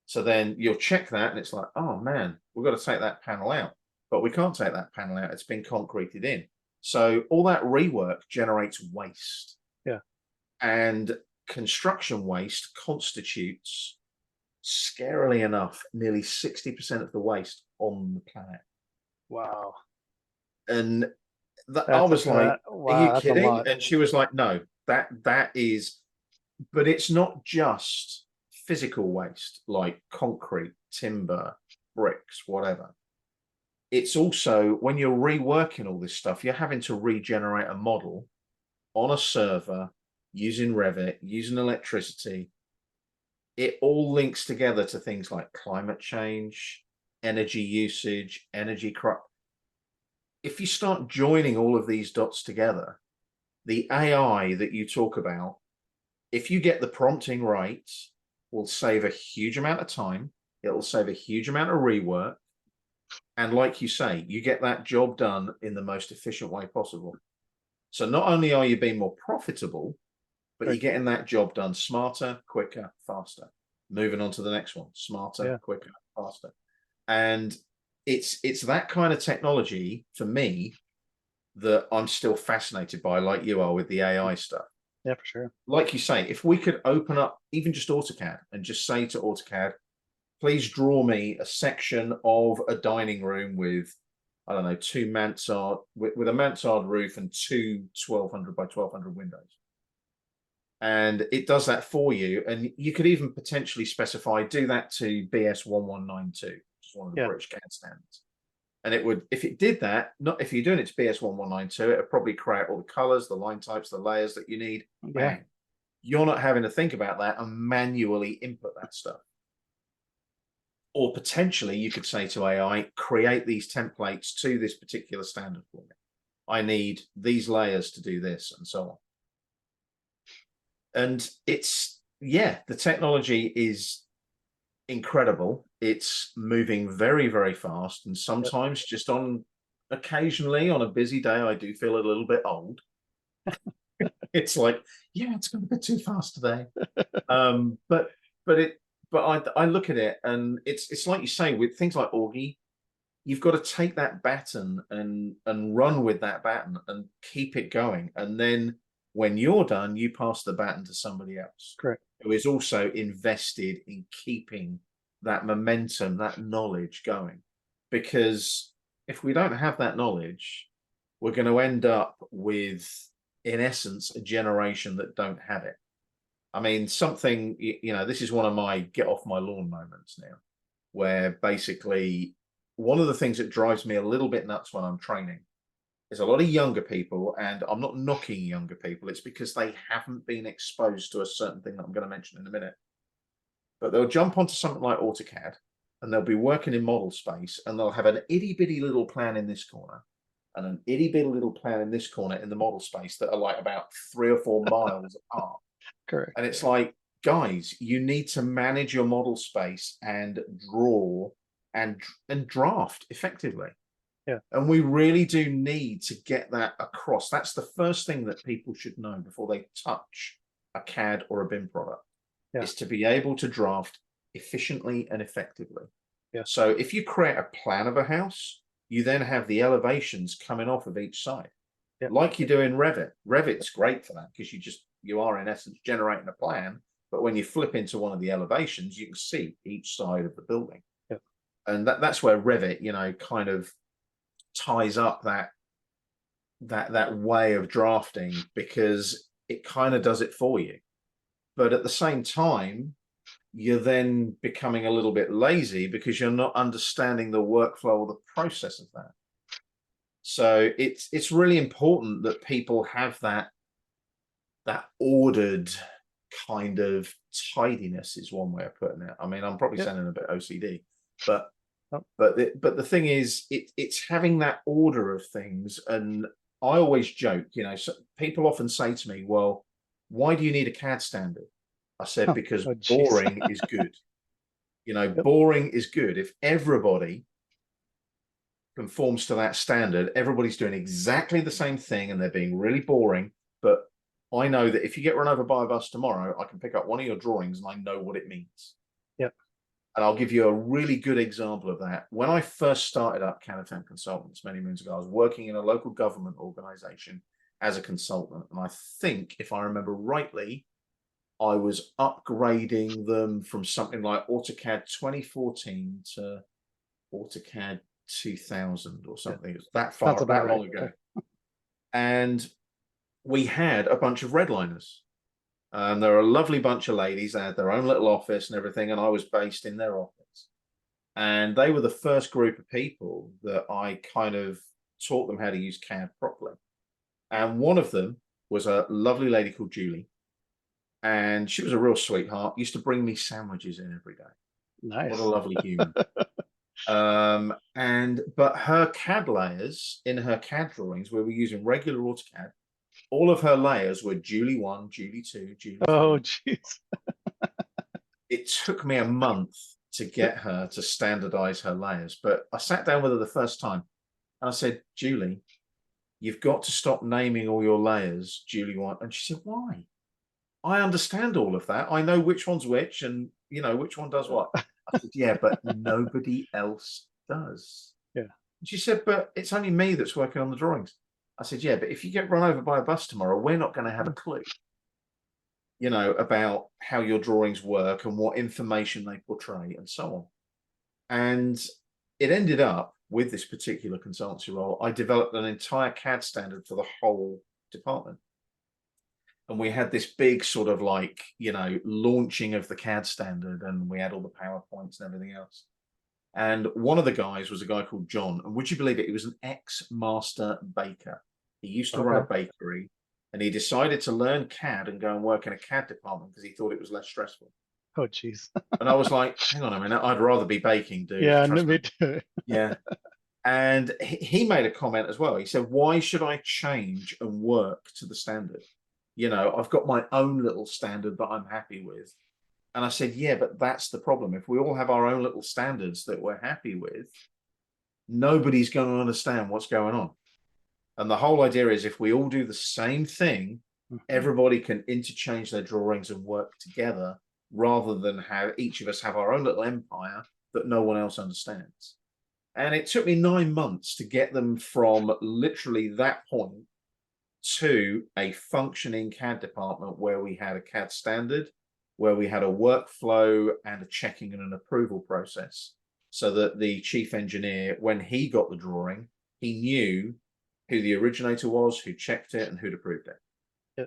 So then you'll check that, and it's like, oh man, we've got to take that panel out, but we can't take that panel out. It's been concreted in. So all that rework generates waste. Yeah. And construction waste constitutes, scarily enough, nearly 60% of the waste on the planet. Wow. And I was like, are you Wow, that's a kidding? lot. And she was like, no, that is, but it's not just physical waste like concrete, timber, bricks, whatever. It's also when you're reworking all this stuff, you're having to regenerate a model on a server using Revit, using electricity. It all links together to things like climate change, energy usage, energy crop. If you start joining all of these dots together, the AI that you talk about, if you get the prompting right, will save a huge amount of time. It will save a huge amount of rework. And like you say, you get that job done in the most efficient way possible. So not only are you being more profitable, but Right. you're getting that job done smarter, quicker, faster. Moving on to the next one, smarter, Yeah. quicker, faster. And it's that kind of technology for me that I'm still fascinated by, like you are with the AI stuff. Yeah, for sure. Like you say, if we could open up even just AutoCAD and just say to AutoCAD, please draw me a section of a dining room with, I don't know, two mansard, with a mansard roof and two 1200 by 1200 windows. And it does that for you. And you could even potentially specify, do that to BS 1192, which is one of the Yeah. British CAD standards. And it would, if it did that, not if you're doing it to BS 1192, it would probably create all the colors, the line types, the layers that you need. Yeah. Bang. You're not having to think about that and manually input that stuff. Or potentially you could say to AI, create these templates to this particular standard for me. I need these layers to do this and so on. And it's, yeah, the technology is incredible. It's moving very, very fast. And sometimes just occasionally on a busy day, I do feel a little bit old. It's like, yeah, it's going a bit too fast today. But I look at it and it's like you say with things like Augie, you've got to take that baton and run with that baton and keep it going. And then when you're done, you pass the baton to somebody else Correct. who is also invested in keeping that momentum, that knowledge going. Because if we don't have that knowledge, we're going to end up with, in essence, a generation that don't have it. I mean, something, this is one of my get off my lawn moments now, where basically one of the things that drives me a little bit nuts when I'm training is a lot of younger people, and I'm not knocking younger people, it's because they haven't been exposed to a certain thing that I'm going to mention in a minute. But they'll jump onto something like AutoCAD and they'll be working in model space and they'll have an itty bitty little plan in this corner and an itty bitty little plan in this corner in the model space that are like about 3 or 4 miles apart. Correct. And it's like, guys, you need to manage your model space and draw and draft effectively. Yeah. And we really do need to get that across. That's the first thing that people should know before they touch a CAD or a BIM product, is to be able to draft efficiently and effectively. Yeah. So if you create a plan of a house, you then have the elevations coming off of each side, like you do in Revit. Revit's great for that because you are in essence generating a plan, but when you flip into one of the elevations, you can see each side of the building. Yeah. And that's where Revit, kind of ties up that way of drafting, because it kind of does it for you. But at the same time, you're then becoming a little bit lazy because you're not understanding the workflow or the process of that. So it's really important that people have that ordered kind of tidiness, is one way of putting it. I mean, I'm probably sounding a bit OCD, but the thing is, it's having that order of things. And I always joke, so people often say to me, well, why do you need a CAD standard? I said, because boring is good. Boring is good. If everybody conforms to that standard, everybody's doing exactly the same thing and they're being really boring. But I know that if you get run over by a bus tomorrow, I can pick up one of your drawings and I know what it means. Yep. And I'll give you a really good example of that. When I first started up Canatem Consultants many moons ago, I was working in a local government organization as a consultant. And I think, if I remember rightly, I was upgrading them from something like AutoCAD 2014 to AutoCAD 2000 or Yeah. something. It was that Sounds far, about that right. long ago. And we had a bunch of redliners. And they're a lovely bunch of ladies. They had their own little office and everything, and I was based in their office. And they were the first group of people that I kind of taught them how to use CAD properly. And one of them was a lovely lady called Julie. And she was a real sweetheart, used to bring me sandwiches in every day. What a Nice. lovely human. But her CAD layers in her CAD drawings, where we're using regular AutoCAD, all of her layers were Julie 1, Julie 2, Julie Oh, 3. jeez. It took me a month to get her to standardize her layers, but I sat down with her the first time and I said, Julie, you've got to stop naming all your layers Julie 1. And she said, why? I understand all of that. I know which one's which and, which one does what. I said, yeah, but nobody else does. Yeah. And she said, but it's only me that's working on the drawings. I said, yeah, but if you get run over by a bus tomorrow, we're not going to have a clue, about how your drawings work and what information they portray and so on. And it ended up with this particular consultancy role, I developed an entire CAD standard for the whole department. And we had this big sort of like, launching of the CAD standard, and we had all the PowerPoints and everything else. And one of the guys was a guy called John. And would you believe it? He was an ex-master baker. He used to run a Okay. bakery, and he decided to learn CAD and go and work in a CAD department because he thought it was less stressful. Oh, jeez. And I was like, hang on a minute, I'd rather be baking, dude. Yeah, Trust me. me too. Yeah. And he made a comment as well. He said, why should I change and work to the standard? I've got my own little standard that I'm happy with. And I said, yeah, but that's the problem. If we all have our own little standards that we're happy with, nobody's going to understand what's going on. And the whole idea is if we all do the same thing, Mhm. everybody can interchange their drawings and work together rather than have each of us have our own little empire that no one else understands. And it took me 9 months to get them from literally that point to a functioning CAD department where we had a CAD standard, where we had a workflow and a checking and an approval process, so that the chief engineer, when he got the drawing, he knew who the originator was, who checked it, and who'd approved it. Yeah.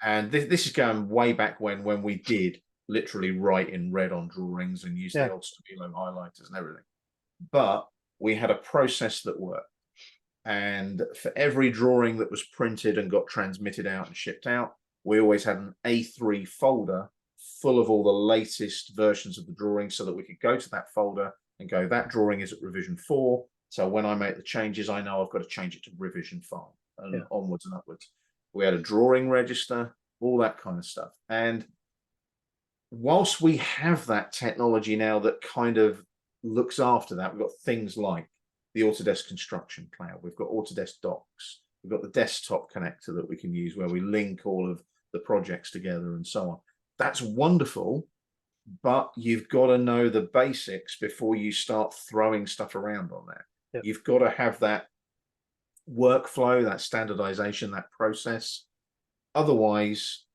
And this is going way back when we did literally write in red on drawings and use the Yeah. old Stabilo highlighters and everything. But we had a process that worked. And for every drawing that was printed and got transmitted out and shipped out, we always had an A3 folder full of all the latest versions of the drawing so that we could go to that folder and go, that drawing is at revision 4. So when I make the changes, I know I've got to change it to revision 5 and Yeah. onwards and upwards. We had a drawing register, all that kind of stuff. And whilst we have that technology now that kind of looks after that, we've got things like the Autodesk Construction Cloud, we've got Autodesk Docs, we've got the desktop connector that we can use where we link all of the projects together and so on. That's wonderful, but you've got to know the basics before you start throwing stuff around on there. Yeah. You've got to have that workflow, that standardization, that process. Otherwise,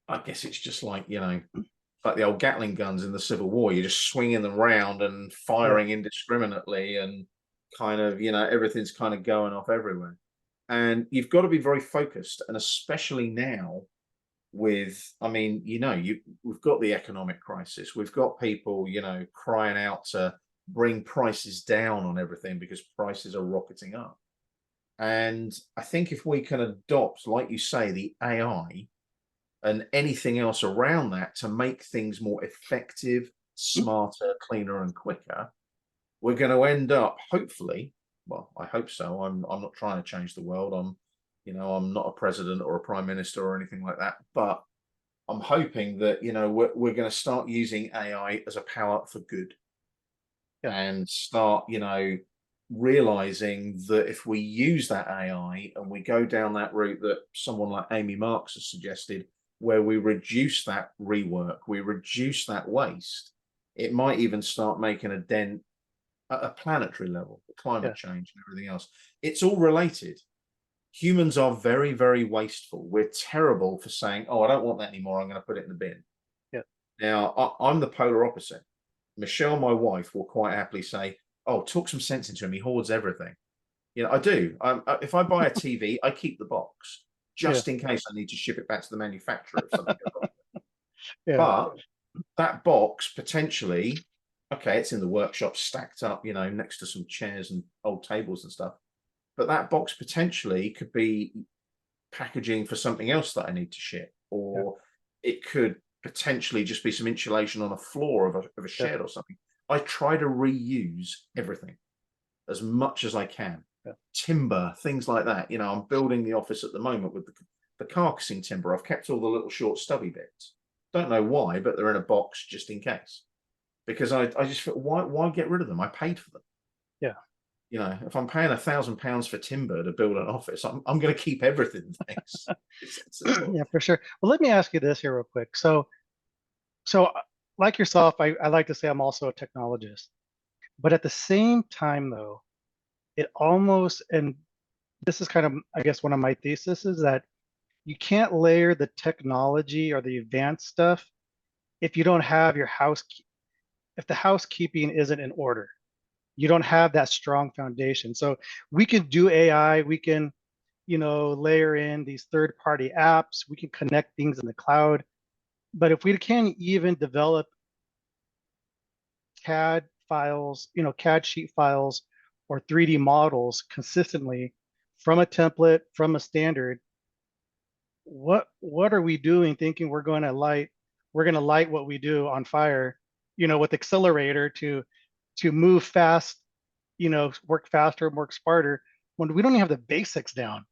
I guess it's just like, like the old Gatling guns in the Civil War. You're just swinging them around and Yeah. firing indiscriminately, and kind of, everything's kind of going off everywhere. And you've got to be very focused, and especially now with, we've got the economic crisis. We've got people, crying out to bring prices down on everything because prices are rocketing up. And I think if we can adopt, like you say, the AI and anything else around that to make things more effective, smarter, cleaner, and quicker, we're going to end up, hopefully, well, I hope so. I'm not trying to change the world. I'm not a president or a prime minister or anything like that, but I'm hoping that, we're going to start using AI as a power for good. Yeah. And start, realizing that if we use that AI and we go down that route that someone like Amy Marks has suggested, where we reduce that rework, we reduce that waste, it might even start making a dent at a planetary level, climate Yeah. change and everything else. It's all related. Humans are very, very wasteful. We're terrible for saying, oh, I don't want that anymore, I'm going to put it in the bin. Yeah. Now, I'm the polar opposite. Michelle, my wife, will quite happily say, oh, talk some sense into him, he hoards everything. You know, I do. If I buy a TV, I keep the box Yeah. just in case I need to ship it back to the manufacturer if something goes wrong. Yeah. But that box potentially, okay, it's in the workshop stacked up, you know, next to some chairs and old tables and stuff. But that box potentially could be packaging for something else that I need to ship, Yeah. or it could potentially just be some insulation on a floor of a Yeah. shed or something. I try to reuse everything as much as I can. Yeah. Timber, things like that. You know, I'm building the office at the moment with the carcassing timber. I've kept all the little short stubby bits. Don't know why, but they're in a box just in case. Because I just feel, why get rid of them? I paid for them. Yeah. You know, if I'm paying £1,000 for timber to build an office, I'm going to keep everything. Thanks. It's simple. Yeah, for sure. Well, let me ask you this here real quick. So like yourself, I like to say I'm also a technologist, but at the same time, though, it almost, and this is kind of, I guess, one of my theses is that you can't layer the technology or the advanced stuff if you don't have your house, if the housekeeping isn't in order. You don't have that strong foundation. So we can do AI, we can, layer in these third-party apps, we can connect things in the cloud. But if we can't even develop CAD files, CAD sheet files or 3D models consistently from a template, from a standard, what are we doing thinking we're going to light what we do on fire, with accelerator to move fast, work faster, work smarter when we don't even have the basics down,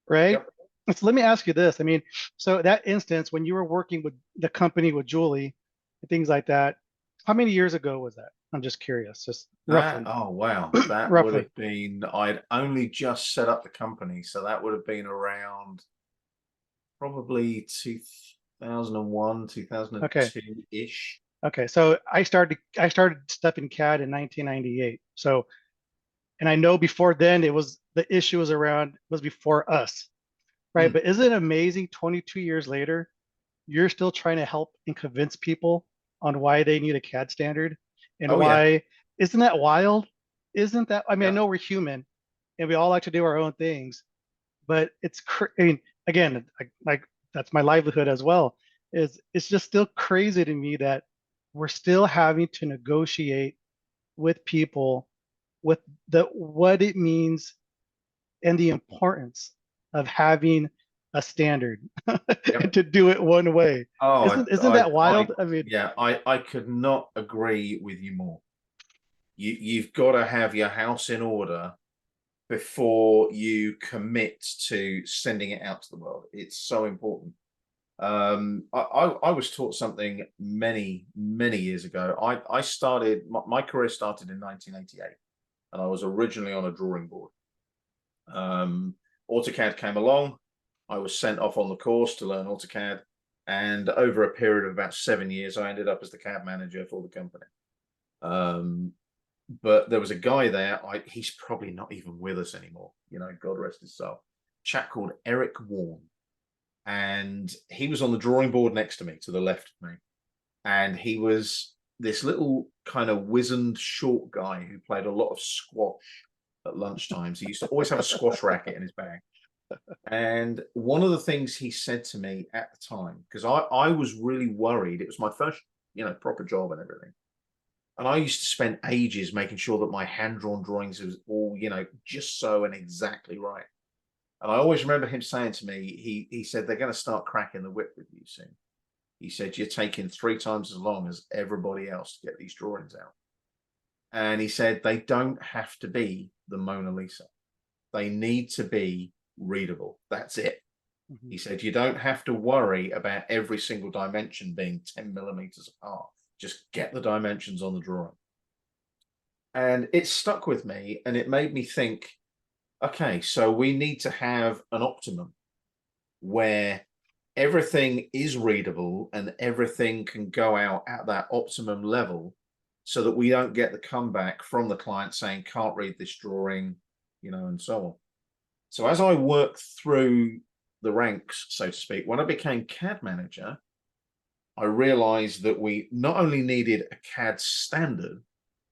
right? Yep. So let me ask you this. I mean, so that instance when you were working with the company with Julie and things like that, how many years ago was that? I'm just curious, just That, roughly. oh wow, that would Roughly. have been, I'd only just set up the company, so that would have been around probably 2001, Okay. 2002-ish. Okay. So I started stuff in CAD in 1998. So, and I know before then it was the issue was before us, right? Mm. But isn't it amazing 22 years later, you're still trying to help and convince people on why they need a CAD standard and Oh yeah, why, isn't that wild? Isn't that, I mean, I yeah. know we're human and we all like to do our own things, but I mean, again, like that's my livelihood as well. It's just still crazy to me that we're still having to negotiate with people with the what it means and the importance of having a standard and Yep. to do it one way. Oh, Isn't that wild? I mean, yeah, I could not agree with you more. You've got to have your house in order before you commit to sending it out to the world. It's so important. I was taught something many years ago. I started my career started in 1988, and I was originally on a drawing board. Um, AutoCAD came along. I was sent off on the course to learn AutoCAD, and over a period of about 7 years, I ended up as the CAD manager for the company. Um, but there was a guy there. He's probably not even with us anymore. You know, God rest his soul. Chap called Eric Warren, and he was on the drawing board next to me, to the left of me, and he was this little kind of wizened, short guy who played a lot of squash at lunchtimes. He used to always have a squash racket in his bag. And one of the things he said to me at the time, because I was really worried, it was my first, proper job and everything. And I used to spend ages making sure that my hand-drawn drawings was all, just so and exactly right. And I always remember him saying to me, he said, they're going to start cracking the whip with you soon. He said, you're taking 3 times as long as everybody else to get these drawings out. And he said, they don't have to be the Mona Lisa. They need to be readable. That's it. mhm. He said, you don't have to worry about every single dimension being 10 millimeters apart. Just get the dimensions on the drawing. And it stuck with me, and it made me think, okay, so we need to have an optimum where everything is readable and everything can go out at that optimum level, so that we don't get the comeback from the client saying, can't read this drawing, and so on. So as I worked through the ranks, so to speak, when I became CAD manager, I realized that we not only needed a CAD standard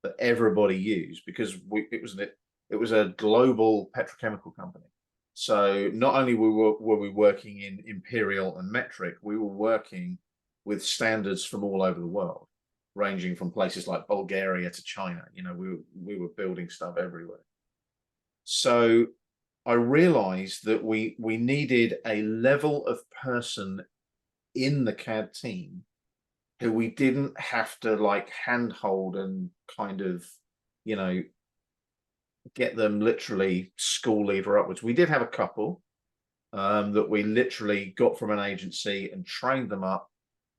that everybody used, because it was a global petrochemical company. So not only were we working in imperial and metric, we were working with standards from all over the world, ranging from places like Bulgaria to China. You know, we were building stuff everywhere. So I realized that we needed a level of person in the CAD team who we didn't have to like handhold and kind of, you know, get them literally school leaver upwards. We did have a couple that we literally got from an agency and trained them up,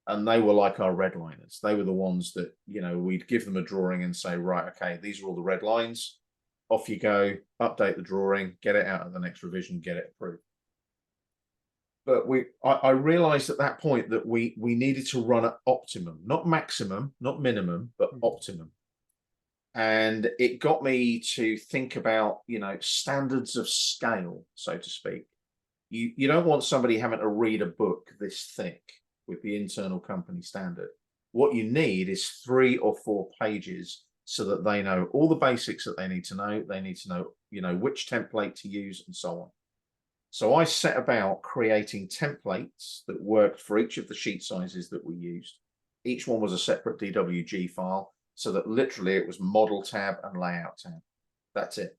and they were like our red liners. They were the ones that, you know, we'd give them a drawing and say, right, okay, these are all the red lines. Off you go, update the drawing, get it out at the next revision, get it approved. But I realized at that point that we needed to run at optimum, not maximum, not minimum, but optimum. And it got me to think about, you know, standards of scale, so to speak. You don't want somebody having to read a book this thick with the internal company standard. What you need is 3 or 4 pages so that they know all the basics that they need to know. They need to know, you know, which template to use and so on. So I set about creating templates that worked for each of the sheet sizes that we used. Each one was a separate DWG file, so that literally it was model tab and layout tab. That's it.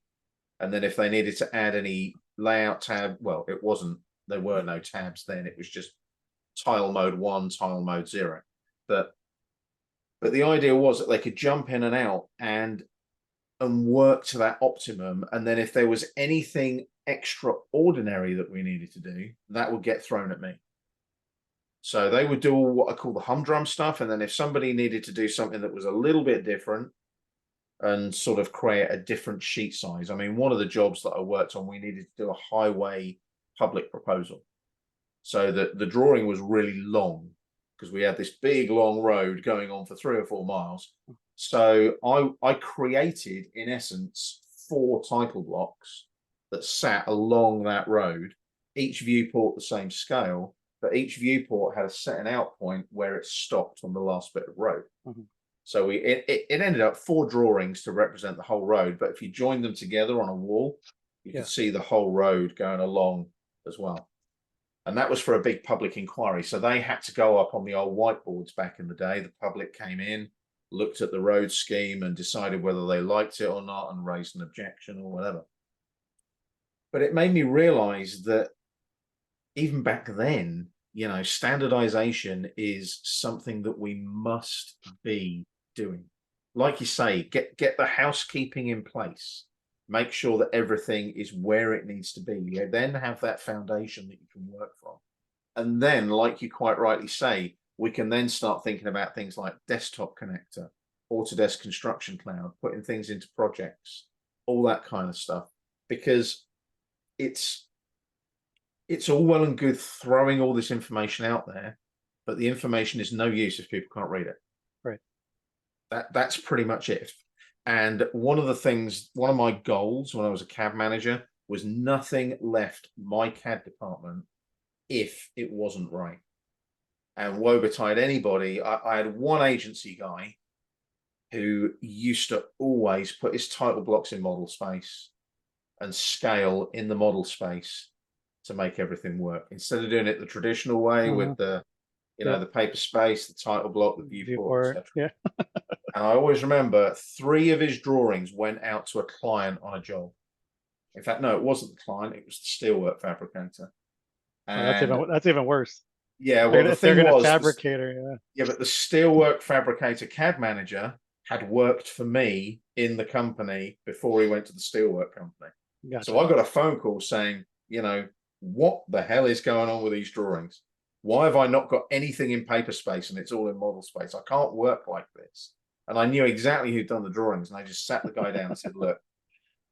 And then if they needed to add any layout tab, well, it wasn't, there were no tabs then. It was just tile mode 1, tile mode 0. But the idea was that they could jump in and out and work to that optimum. And then if there was anything extraordinary that we needed to do, that would get thrown at me. So they would do what I call the humdrum stuff. And then if somebody needed to do something that was a little bit different and sort of create a different sheet size. I mean, one of the jobs that I worked on, we needed to do a highway public proposal. So that the drawing was really long because we had this big long road going on for 3 or 4 miles. So I created, in essence, 4 title blocks that sat along that road, each viewport the same scale, but each viewport had a setting out point where it stopped on the last bit of road. So it ended up 4 drawings to represent the whole road, but if you joined them together on a wall, you could see the whole road going along as well. And that was for a big public inquiry. So they had to go up on the old whiteboards back in the day. The public came in, looked at the road scheme and decided whether they liked it or not and raised an objection or whatever. But it made me realize that even back then, you know, standardization is something that we must be doing. Like you say, get the housekeeping in place. Make sure that everything is where it needs to be. You then have that foundation that you can work from. And then, like you quite rightly say, we can then start thinking about things like desktop connector, Autodesk Construction Cloud, putting things into projects, all that kind of stuff. Because it's all well and good throwing all this information out there, but the information is no use if people can't read it. Right. That's pretty much it. And one of my goals when I was a CAD manager was nothing left my CAD department if it wasn't right. And woe betide anybody. I had one agency guy who used to always put his title blocks in model space and scale in the model space to make everything work, instead of doing it the traditional way with the, you know, the paper space, the title block, the viewport, etc. Yeah. And I always remember 3 of his drawings went out to a client on a job. In fact, no, it wasn't the client, it was the steelwork fabricator. And that's even worse. yeah, well, the thing they're gonna was, fabricate her, yeah, but the steelwork fabricator CAD manager had worked for me in the company before he went to the steelwork company. Gotcha. So I got a phone call saying, you know, what the hell is going on with these drawings? Why have I not got anything in paper space and it's all in model space? I can't work like this. And I knew exactly who'd done the drawings. And I just sat the guy down and said, look,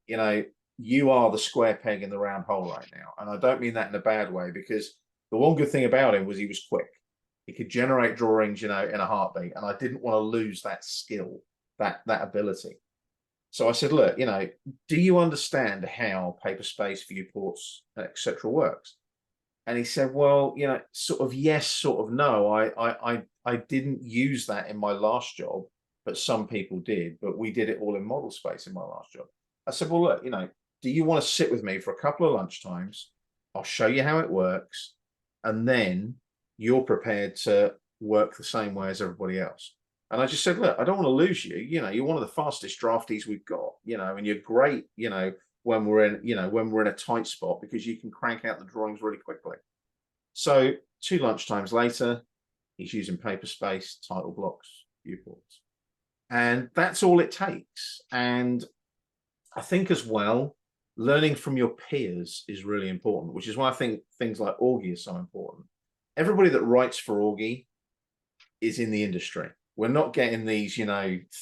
you know, you are the square peg in the round hole right now. And I don't mean that in a bad way, because the one good thing about him was he was quick. He could generate drawings, you know, in a heartbeat. And I didn't want to lose that skill, that ability. So I said, look, do you understand how paper space, viewports, etc. works? And he said, well, sort of yes, sort of no. I didn't use that in my last job, but some people did. But we did it all in model space in my last job. I said, well, look, do you want to sit with me for a couple of lunch times? I'll show you how it works, and then you're prepared to work the same way as everybody else. And I just said, look, I don't want to lose you. You're one of the fastest draftees we've got. And you're great. When we're in a tight spot, because you can crank out the drawings really quickly. So 2 lunchtimes later, he's using paper space, title blocks, viewports, and that's all it takes. And I think as well, learning from your peers is really important, which is why I think things like Augie are so important. Everybody that writes for Augie is in the industry. We're not getting these,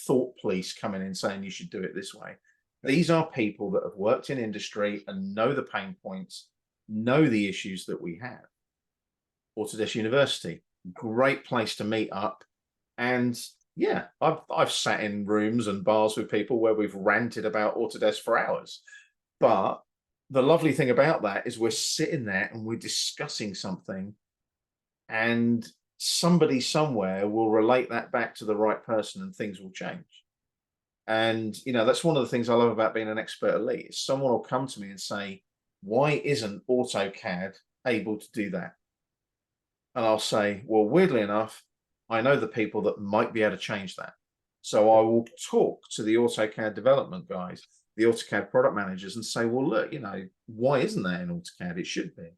thought police coming in saying you should do it this way. These are people that have worked in industry and know the pain points, know the issues that we have. Autodesk University, great place to meet up. And yeah, I've sat in rooms and bars with people where we've ranted about Autodesk for hours. But the lovely thing about that is we're sitting there and we're discussing something, and somebody somewhere will relate that back to the right person and things will change. And that's one of the things I love about being an expert elite, is someone will come to me and say, why isn't AutoCAD able to do that? And I'll say, well, weirdly enough, I know the people that might be able to change that. So I will talk to the AutoCAD development guys, the AutoCAD product managers, and say, well, look, why isn't that in AutoCAD? It should be.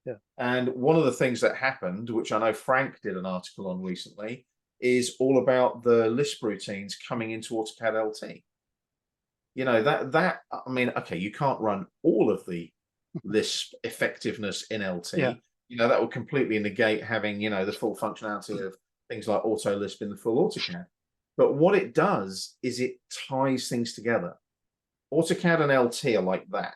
Yeah. And one of the things that happened, which I know Frank did an article on recently, is all about the Lisp routines coming into AutoCAD LT. I mean, okay, you can't run all of the Lisp effectiveness in LT. Yeah. That would completely negate having, the full functionality of things like Auto Lisp in the full AutoCAD. But what it does is it ties things together. AutoCAD and LT are like that.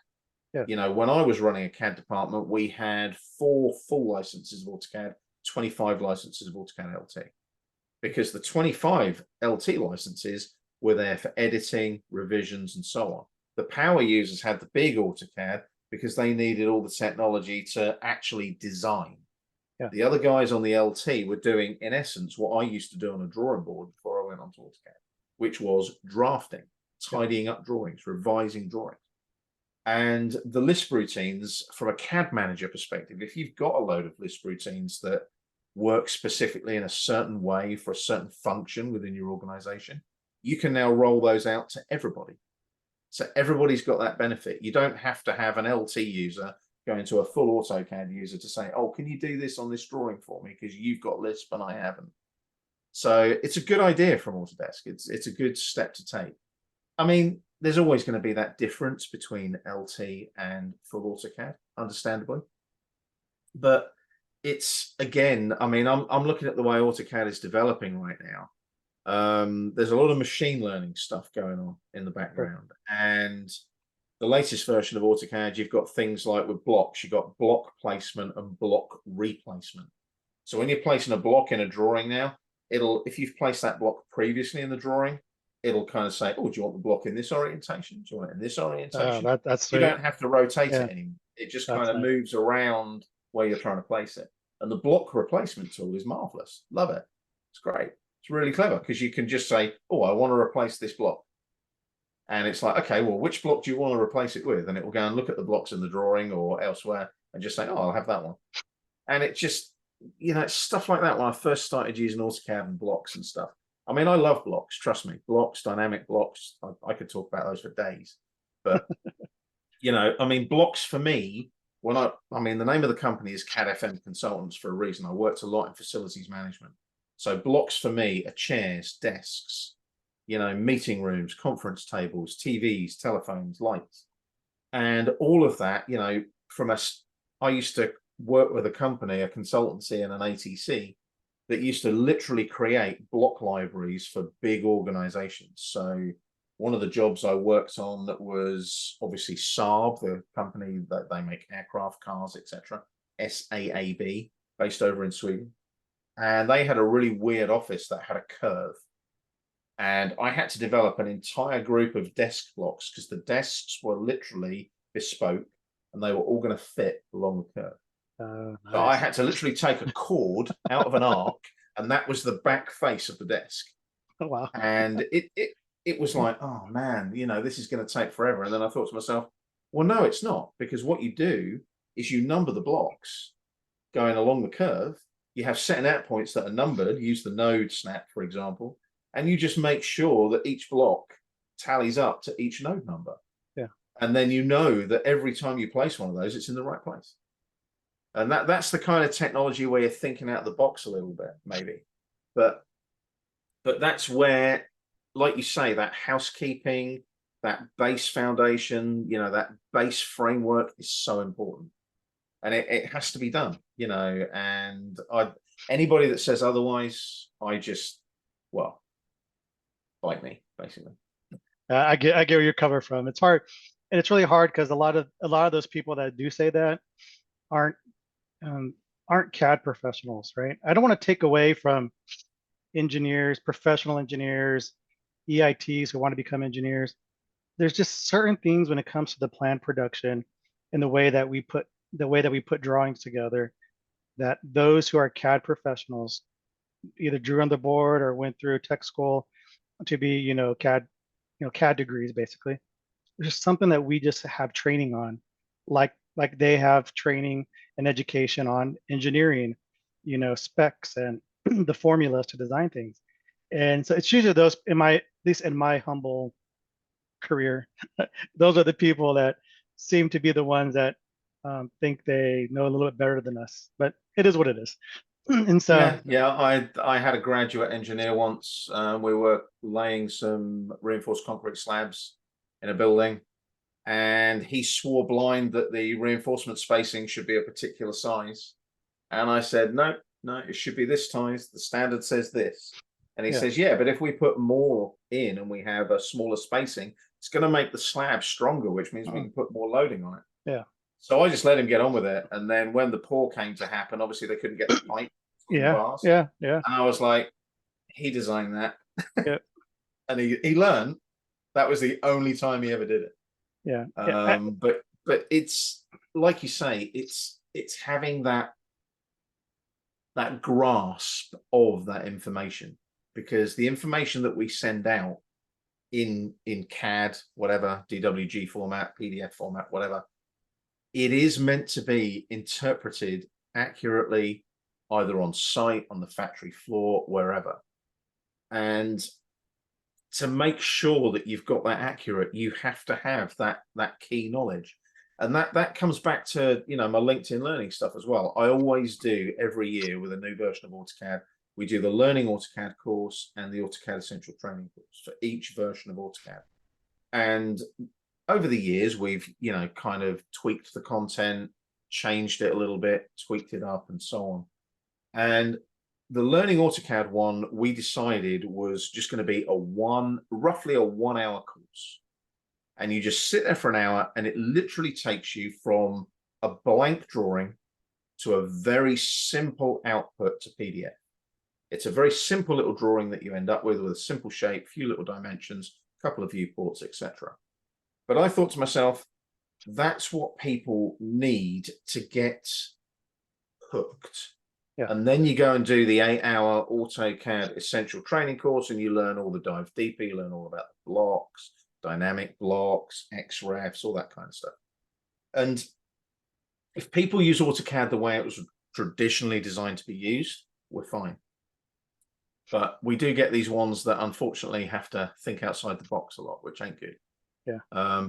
Yeah. When I was running a CAD department, we had 4 full licenses of AutoCAD, 25 licenses of AutoCAD LT, because the 25 LT licenses were there for editing, revisions, and so on. The power users had the big AutoCAD because they needed all the technology to actually design. Yeah. The other guys on the LT were doing, in essence, what I used to do on a drawing board before I went onto AutoCAD, which was drafting, tidying up drawings, revising drawings. And the Lisp routines, from a CAD manager perspective, if you've got a load of Lisp routines that work specifically in a certain way for a certain function within your organization, you can now roll those out to everybody. So everybody's got that benefit. You don't have to have an LT user going to a full AutoCAD user to say, oh, can you do this on this drawing for me because you've got Lisp and I haven't. So it's a good idea from Autodesk. It's a good step to take. I mean, there's always going to be that difference between LT and full AutoCAD, understandably. But it's, again, I mean, I'm looking at the way AutoCAD is developing right now. There's a lot of machine learning stuff going on in the background. And the latest version of AutoCAD, you've got things like with blocks, you've got block placement and block replacement. So when you're placing a block in a drawing now, if you've placed that block previously in the drawing, it'll kind of say, oh, do you want the block in this orientation? Do you want it in this orientation? That's sweet. You don't have to rotate it anymore. It just kind of moves around where you're trying to place it. And the block replacement tool is marvelous. Love it. It's great. It's really clever because you can just say, oh, I want to replace this block. And it's like, okay, well, which block do you want to replace it with? And it will go and look at the blocks in the drawing or elsewhere and just say, oh, I'll have that one. And it just, it's stuff like that when I first started using AutoCAD and blocks and stuff. I mean, I love blocks, trust me. Blocks, dynamic blocks, I could talk about those for days. But, I mean, blocks for me, I mean, the name of the company is CAD FM Consultants for a reason. I worked a lot in facilities management. So blocks for me are chairs, desks, meeting rooms, conference tables, TVs, telephones, lights. And all of that, I used to work with a company, a consultancy and an ATC that used to literally create block libraries for big organizations. So one of the jobs I worked on that was obviously Saab, the company that they make aircraft, cars, etc. SAAB, based over in Sweden. And they had a really weird office that had a curve. and I had to develop an entire group of desk blocks because the desks were literally bespoke and they were all going to fit along the curve. So I Nice. had to literally take a cord out of an arc, and that was the back face of the desk. Oh, wow. And it was like, oh man, this is going to take forever. And then I thought to myself, well, no, it's not, because what you do is you number the blocks going along the curve. You have setting out points that are numbered. Use the node snap, for example, and you just make sure that each block tallies up to each node number. Yeah. And then you know that every time you place one of those, it's in the right place. And that's the kind of technology where you're thinking out of the box a little bit, maybe. But that's where, like you say, that housekeeping, that base foundation, that base framework is so important. And it has to be done, and anybody that says otherwise, well, bite me, basically. I get where you're coming from. It's hard, and it's really hard because a lot of those people that do say that aren't um, aren't CAD professionals, right? I don't want to take away from engineers, professional engineers, EITs who want to become engineers. There's just certain things when it comes to the plan production and the way that we put drawings together that those who are CAD professionals either drew on the board or went through tech school to be, CAD degrees basically. There's just something that we just have training on, like they have training and education on engineering, specs and the formulas to design things. And so it's usually those, at least in my humble career, those are the people that seem to be the ones that think they know a little bit better than us. But it is what it is. And so, Yeah. I had a graduate engineer once. We were laying some reinforced concrete slabs in a building, and he swore blind that the reinforcement spacing should be a particular size. And I said, no, it should be this size. The standard says this. And he yeah, says, yeah, but if we put more in and we have a smaller spacing, it's going to make the slab stronger, which means we can put more loading on it. yeah, So I just let him get on with it. And then when the pour came to happen, obviously they couldn't get the pipe yeah, fast. yeah, yeah, And I was like, he designed that. yeah, And he learned. That was the only time he ever did it. yeah. But it's like you say, it's having that grasp of that information, because the information that we send out in CAD, whatever, DWG format, PDF format, whatever, it is meant to be interpreted accurately, either on site, on the factory floor, wherever. And to make sure that you've got that accurate, you have to have that key knowledge. And that comes back to my LinkedIn learning stuff as well. I always do every year with a new version of AutoCAD. We do the Learning AutoCAD course and the AutoCAD Essential Training course for each version of AutoCAD. And over the years, we've kind of tweaked the content, changed it a little bit, tweaked it up, and so on. And the Learning AutoCAD one, we decided was just going to be roughly a 1 hour course. And you just sit there for an hour, and it literally takes you from a blank drawing to a very simple output to PDF. It's a very simple little drawing that you end up with a simple shape, few little dimensions, a couple of viewports, etc. But I thought to myself, that's what people need to get hooked. Yeah. And then you go and do the 8-hour AutoCAD Essential Training course, and you learn all the dive deeper. You learn all about the blocks, dynamic blocks, XREFs, all that kind of stuff. And if people use AutoCAD the way it was traditionally designed to be used, we're fine. But we do get these ones that unfortunately have to think outside the box a lot, which ain't good. Yeah.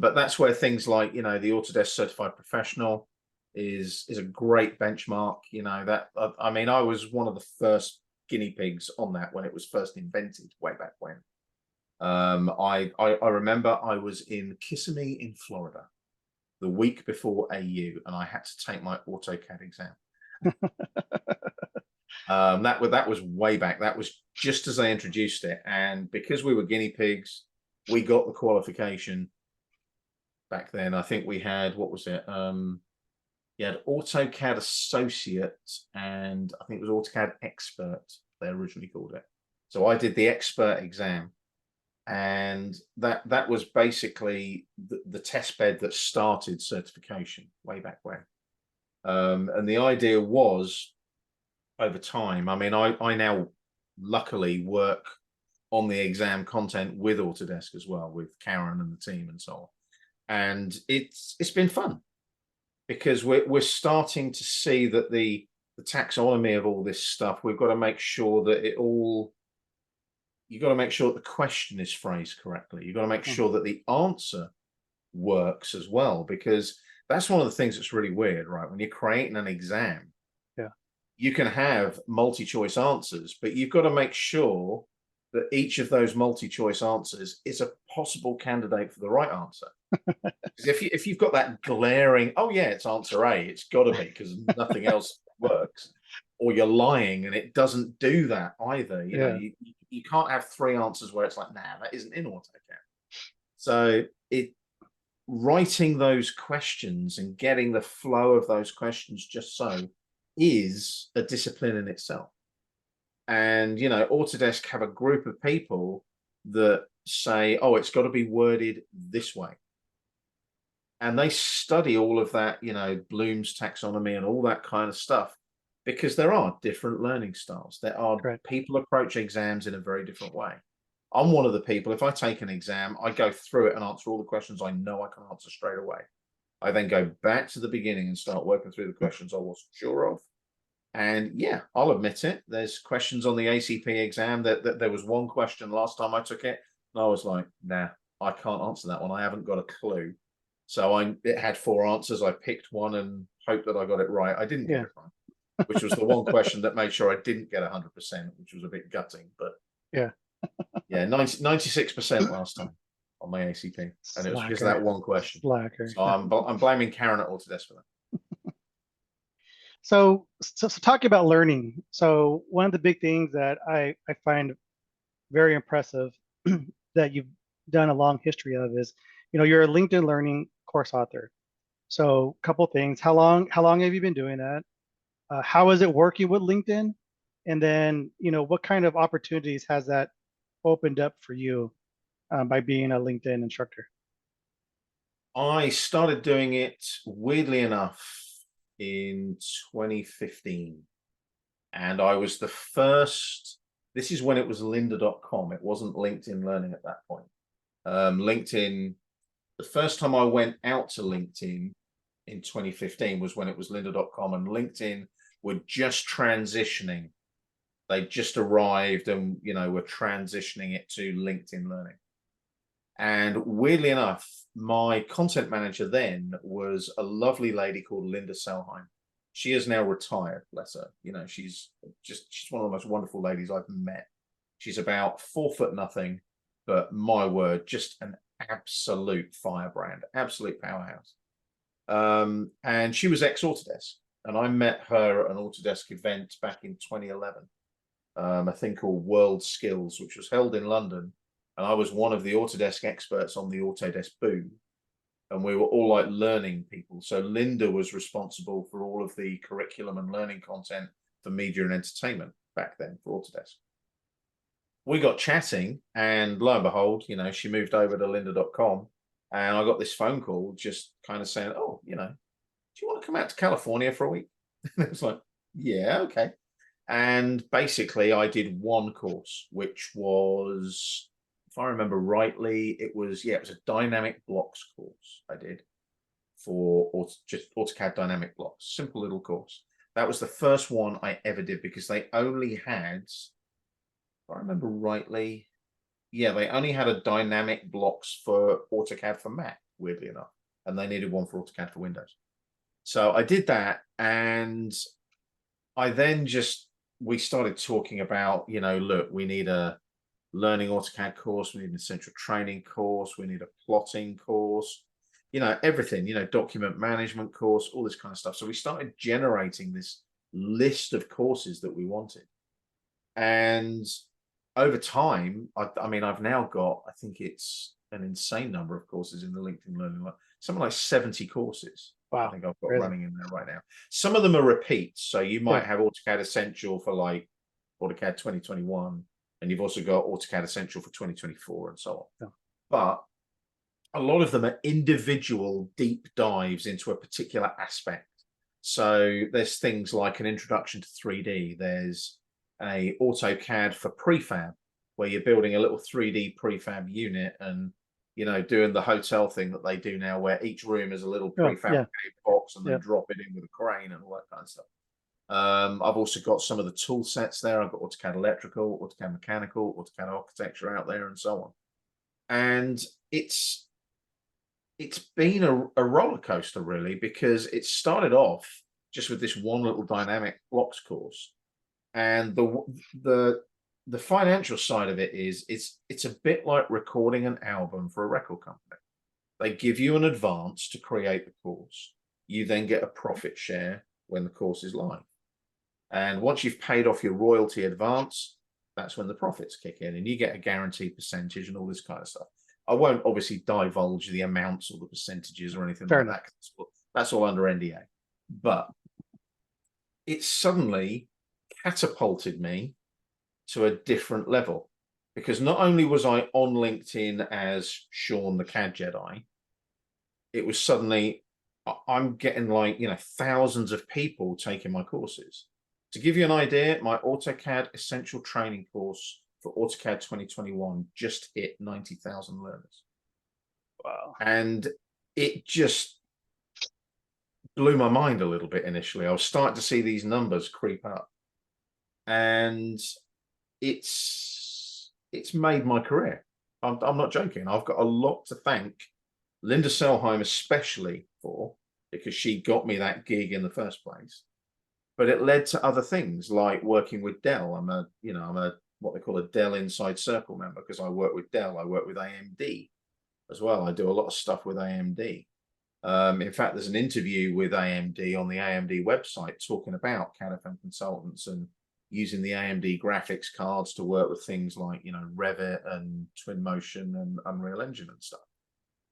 But that's where things like, the Autodesk Certified Professional is a great benchmark. I was one of the first guinea pigs on that when it was first invented way back when. I remember I was in Kissimmee in Florida the week before AU, and I had to take my AutoCAD exam. That was way back. That was just as they introduced it, and because we were guinea pigs, we got the qualification back then. I think we had, what was it? You had AutoCAD Associate, and I think it was AutoCAD Expert, they originally called it. So I did the expert exam, And that was basically the test bed that started certification way back when. And the idea was, over time, I mean, I now luckily work on the exam content with Autodesk as well, with Karen and the team and so on. And it's been fun because we're starting to see that the taxonomy of all this stuff, we've got to make sure that you've got to make sure that the question is phrased correctly. You've got to make Mm, sure that the answer works as well, because that's one of the things that's really weird, right? When you're creating an exam, yeah. you can have multi-choice answers, but you've got to make sure that each of those multi-choice answers is a possible candidate for the right answer. Because if you've got that glaring, oh yeah, it's answer A, it's got to be because nothing else works, or you're lying and it doesn't do that either. You know, Yeah. you can't have three answers where it's like, nah, that isn't in AutoCAD. So it writing those questions and getting the flow of those questions just so is a discipline in itself. And you know, Autodesk have a group of people that say, oh, it's got to be worded this way, and they study all of that, you know, Bloom's taxonomy and all that kind of stuff, because there are different learning styles. There are Right. people approach exams in a very different way. I'm one of the people, if I take an exam, I go through it and answer all the questions I know I can answer straight away. I then go back to the beginning and start working through the questions I wasn't sure of. And yeah, I'll admit it. There's questions on the ACP exam that there was one question last time I took it, and I was like, nah, I can't answer that one. I haven't got a clue. So it had four answers. I picked one and hoped that I got it right. I didn't get Yeah. it right, which was the one question that made sure I didn't get 100%, which was a bit gutting. But Yeah. yeah, 96% last time on my ACP, and it was because of Slacker. that one question. Slacker. So I'm blaming Karen at Autodesk for that. So talking about learning. So one of the big things that I find very impressive that you've done a long history of is, you're a LinkedIn Learning course author. So a couple things. How long have you been doing that? How is it working with LinkedIn? And then, what kind of opportunities has that opened up for you by being a LinkedIn instructor? I started doing it, weirdly enough, in 2015. And I was the first, this is when it was lynda.com. It wasn't LinkedIn Learning at that point. LinkedIn, the first time I went out to LinkedIn in 2015 was when it was lynda.com, and LinkedIn were just transitioning. They just arrived and, were transitioning it to LinkedIn Learning. And weirdly enough, my content manager then was a lovely lady called Linda Selheim. She is now retired, bless her. She's one of the most wonderful ladies I've met. She's about 4 foot nothing, but my word, just an absolute firebrand, absolute powerhouse. And she was ex Autodesk, and I met her at an Autodesk event back in 2011, a thing called World Skills, which was held in London. And I was one of the Autodesk experts on the Autodesk booth, and we were all like learning people. So Linda was responsible for all of the curriculum and learning content for media and entertainment back then for Autodesk. We got chatting, and lo and behold, she moved over to lynda.com, and I got this phone call just kind of saying, oh, do you want to come out to California for a week? And it was like, yeah, okay. And basically I did one course, which was, if I remember rightly, it was a dynamic blocks course I did for just AutoCAD dynamic blocks, simple little course. That was the first one I ever did, because they only had, if I remember rightly, they only had a dynamic blocks for AutoCAD for Mac, weirdly enough, and they needed one for AutoCAD for Windows. So I did that, and I then we started talking about, look, we need a learning AutoCAD course, we need an essential training course, we need a plotting course, everything, document management course, all this kind of stuff. So we started generating this list of courses that we wanted. And over time, I mean, I've now got, I think it's an insane number of courses in the LinkedIn Learning, something like 70 courses. I Wow, think I've got crazy. running in there right now. Some of them are repeats. So you Yeah. might have AutoCAD Essential for like AutoCAD 2021, and you've also got AutoCAD Essential for 2024 and so on. Yeah. But a lot of them are individual deep dives into a particular aspect. So there's things like an introduction to 3D. There's a AutoCAD for prefab, where you're building a little 3D prefab unit and, you know, doing the hotel thing that they do now, where each room is a little Oh, prefabricated box and then yeah. drop it in with a crane and all that kind of stuff. I've also got some of the tool sets there. I've got AutoCAD Electrical, AutoCAD Mechanical, AutoCAD Architecture out there, and so on. And it's been a roller coaster, really, because it started off just with this one little dynamic blocks course, and the financial side of it is it's a bit like recording an album for a record company. They give you an advance to create the course. You then get a profit share when the course is live. And once you've paid off your royalty advance, that's when the profits kick in and you get a guaranteed percentage and all this kind of stuff. I won't obviously divulge the amounts or the percentages or anything like that. That's all under NDA. But it suddenly catapulted me to a different level, because not only was I on LinkedIn as Shaun the CAD Jedi, it was suddenly I'm getting, like, you know, thousands of people taking my courses. To give you an idea, my AutoCAD Essential Training course for AutoCAD 2021 just hit 90,000 learners. Wow. And it just blew my mind a little bit initially. I was starting to see these numbers creep up. And it's made my career. I'm not joking. I've got a lot to thank Linda Selheim especially for, because she got me that gig in the first place. But it led to other things like working with Dell. I'm a what they call a Dell Inside Circle member, because I work with Dell. I work with AMD as well. I do a lot of stuff with AMD. In fact, there's an interview with AMD on the AMD website talking about CAD/FM consultants and using the AMD graphics cards to work with things like, you know, Revit and Twinmotion and Unreal Engine and stuff.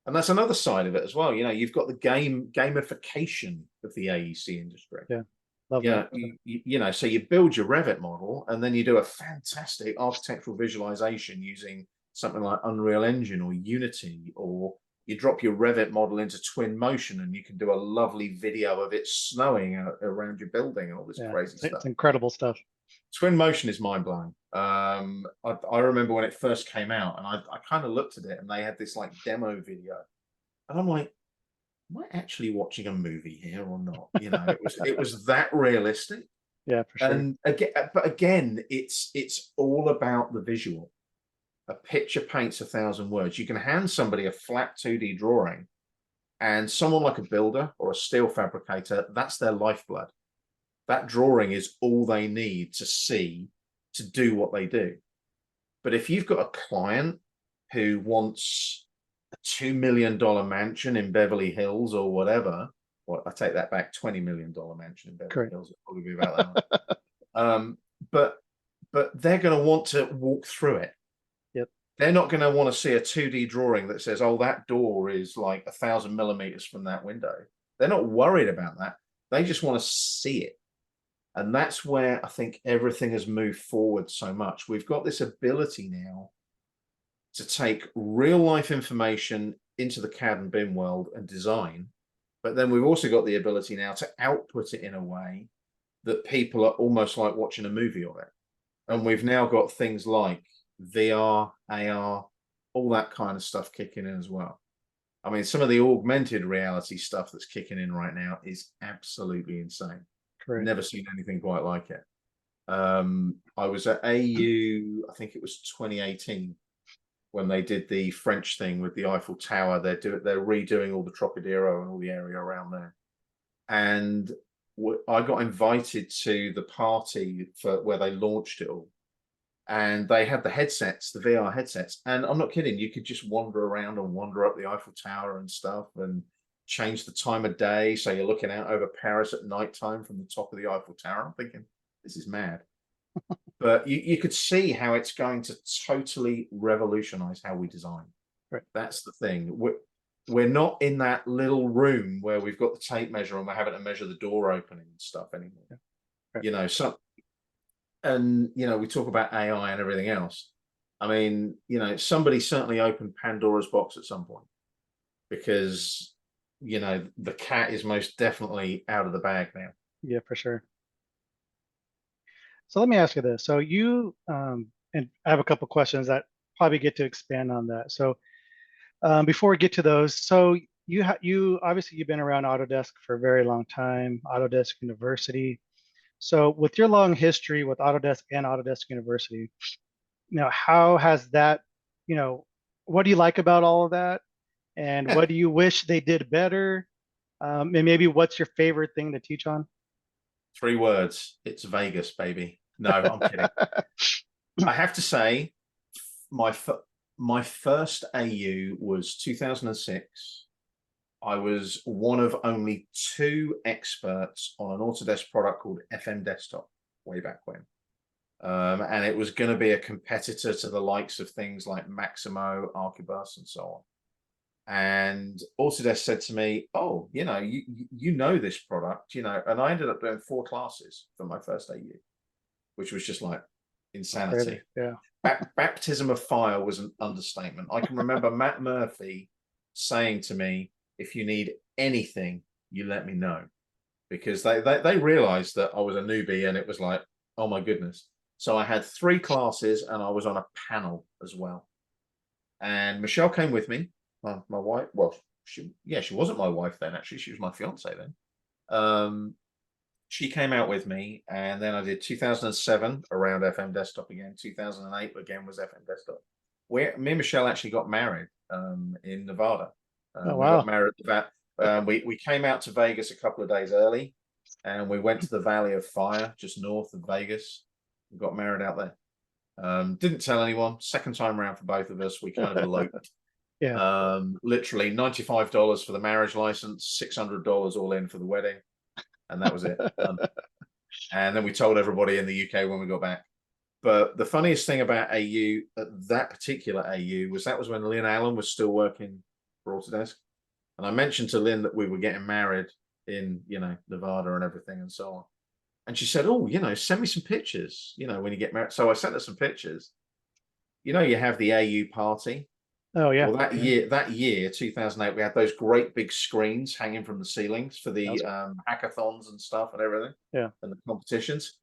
And that's another side of it as well. You know, you've got the gamification of the AEC industry. Yeah. Love Yeah, that. you know, so you build your Revit model and then you do a fantastic architectural visualization using something like Unreal Engine or Unity, or you drop your Revit model into Twinmotion and you can do a lovely video of it snowing around your building and all this crazy stuff. It's incredible stuff. Twinmotion is mind blowing. I remember when it first came out, and I kind of looked at it, and they had this like demo video, and I'm like, am I actually watching a movie here or not? You know, it was that realistic. Yeah, for sure. And again, it's all about the visual. A picture paints 1,000 words. You can hand somebody a flat 2D drawing, and someone like a builder or a steel fabricator, that's their lifeblood. That drawing is all they need to see to do what they do. But if you've got a client who wants a $2 million mansion in Beverly Hills or whatever, well, I take that back, $20 million mansion in Beverly Hills, it'll probably be about that much. But they're going to want to walk through it. Yep. They're not going to want to see a 2D drawing that says, oh, that door is like 1,000 millimeters from that window. They're not worried about that. They just want to see it. And that's where I think everything has moved forward so much. We've got this ability now to take real life information into the CAD and BIM world and design, but then we've also got the ability now to output it in a way that people are almost like watching a movie of it. And we've now got things like VR, AR, all that kind of stuff kicking in as well. I mean, some of the augmented reality stuff that's kicking in right now is absolutely insane. Correct. Never seen anything quite like it. I was at AU, I think it was 2018, when they did the French thing with the Eiffel Tower. They're redoing all the Trocadero and all the area around there. And I got invited to the party for where they launched it all. And they had the headsets, the VR headsets. And I'm not kidding, you could just wander around and wander up the Eiffel Tower and stuff, and change the time of day. So you're looking out over Paris at nighttime from the top of the Eiffel Tower. I'm thinking, this is mad. But you could see how it's going to totally revolutionize how we design. Right. That's the thing. We're not in that little room where we've got the tape measure and we're having to measure the door opening and stuff anymore. Yeah. Right. You know, and we talk about AI and everything else. I mean, somebody certainly opened Pandora's box at some point, because the cat is most definitely out of the bag now. Yeah, for sure. So let me ask you this. So and I have a couple questions that probably get to expand on that. So before we get to those, so you obviously you've been around Autodesk for a very long time, Autodesk University. So with your long history with Autodesk and Autodesk University, how has that, you know, what do you like about all of that? And what do you wish they did better? And maybe what's your favorite thing to teach on? 3 words: it's Vegas, baby. No, I'm kidding. I have to say, my my first AU was 2006. I was one of only 2 experts on an Autodesk product called FM Desktop way back when. And it was going to be a competitor to the likes of things like Maximo, Archibus, and so on. And Autodesk said to me, "Oh, you know this product, and I ended up doing 4 classes for my first AU, which was just like That's crazy. insanity. Yeah. Baptism of fire was an understatement. I can remember Matt Murphy saying to me, "If you need anything, you let me know," because they realized that I was a newbie, and it was like, oh my goodness. So I had 3 classes, and I was on a panel as well. And Michelle came with me, my wife. Well, she wasn't my wife then. Actually, she was my fiance then. She came out with me, and then I did 2007 around FM Desktop again. 2008 again was FM Desktop. Where me and Michelle actually got married in Nevada. Oh, We got wow. married at that. We came out to Vegas a couple of days early, and we went to the Valley of Fire just north of Vegas. We got married out there. Didn't tell anyone. Second time around for both of us. We kind of eloped. Yeah. Literally $95 for the marriage license, $600 all in for the wedding, and that was it. Done. And then we told everybody in the UK when we got back. But the funniest thing about AU, that particular AU, was that was when Lynn Allen was still working for Autodesk. And I mentioned to Lynn that we were getting married in, Nevada and everything and so on. And she said, "Oh, send me some pictures, when you get married." So I sent her some pictures. You have the AU party. Oh, yeah. Well, that year, 2008, we had those great big screens hanging from the ceilings for That was, the hackathons and stuff and everything, yeah. and the competitions.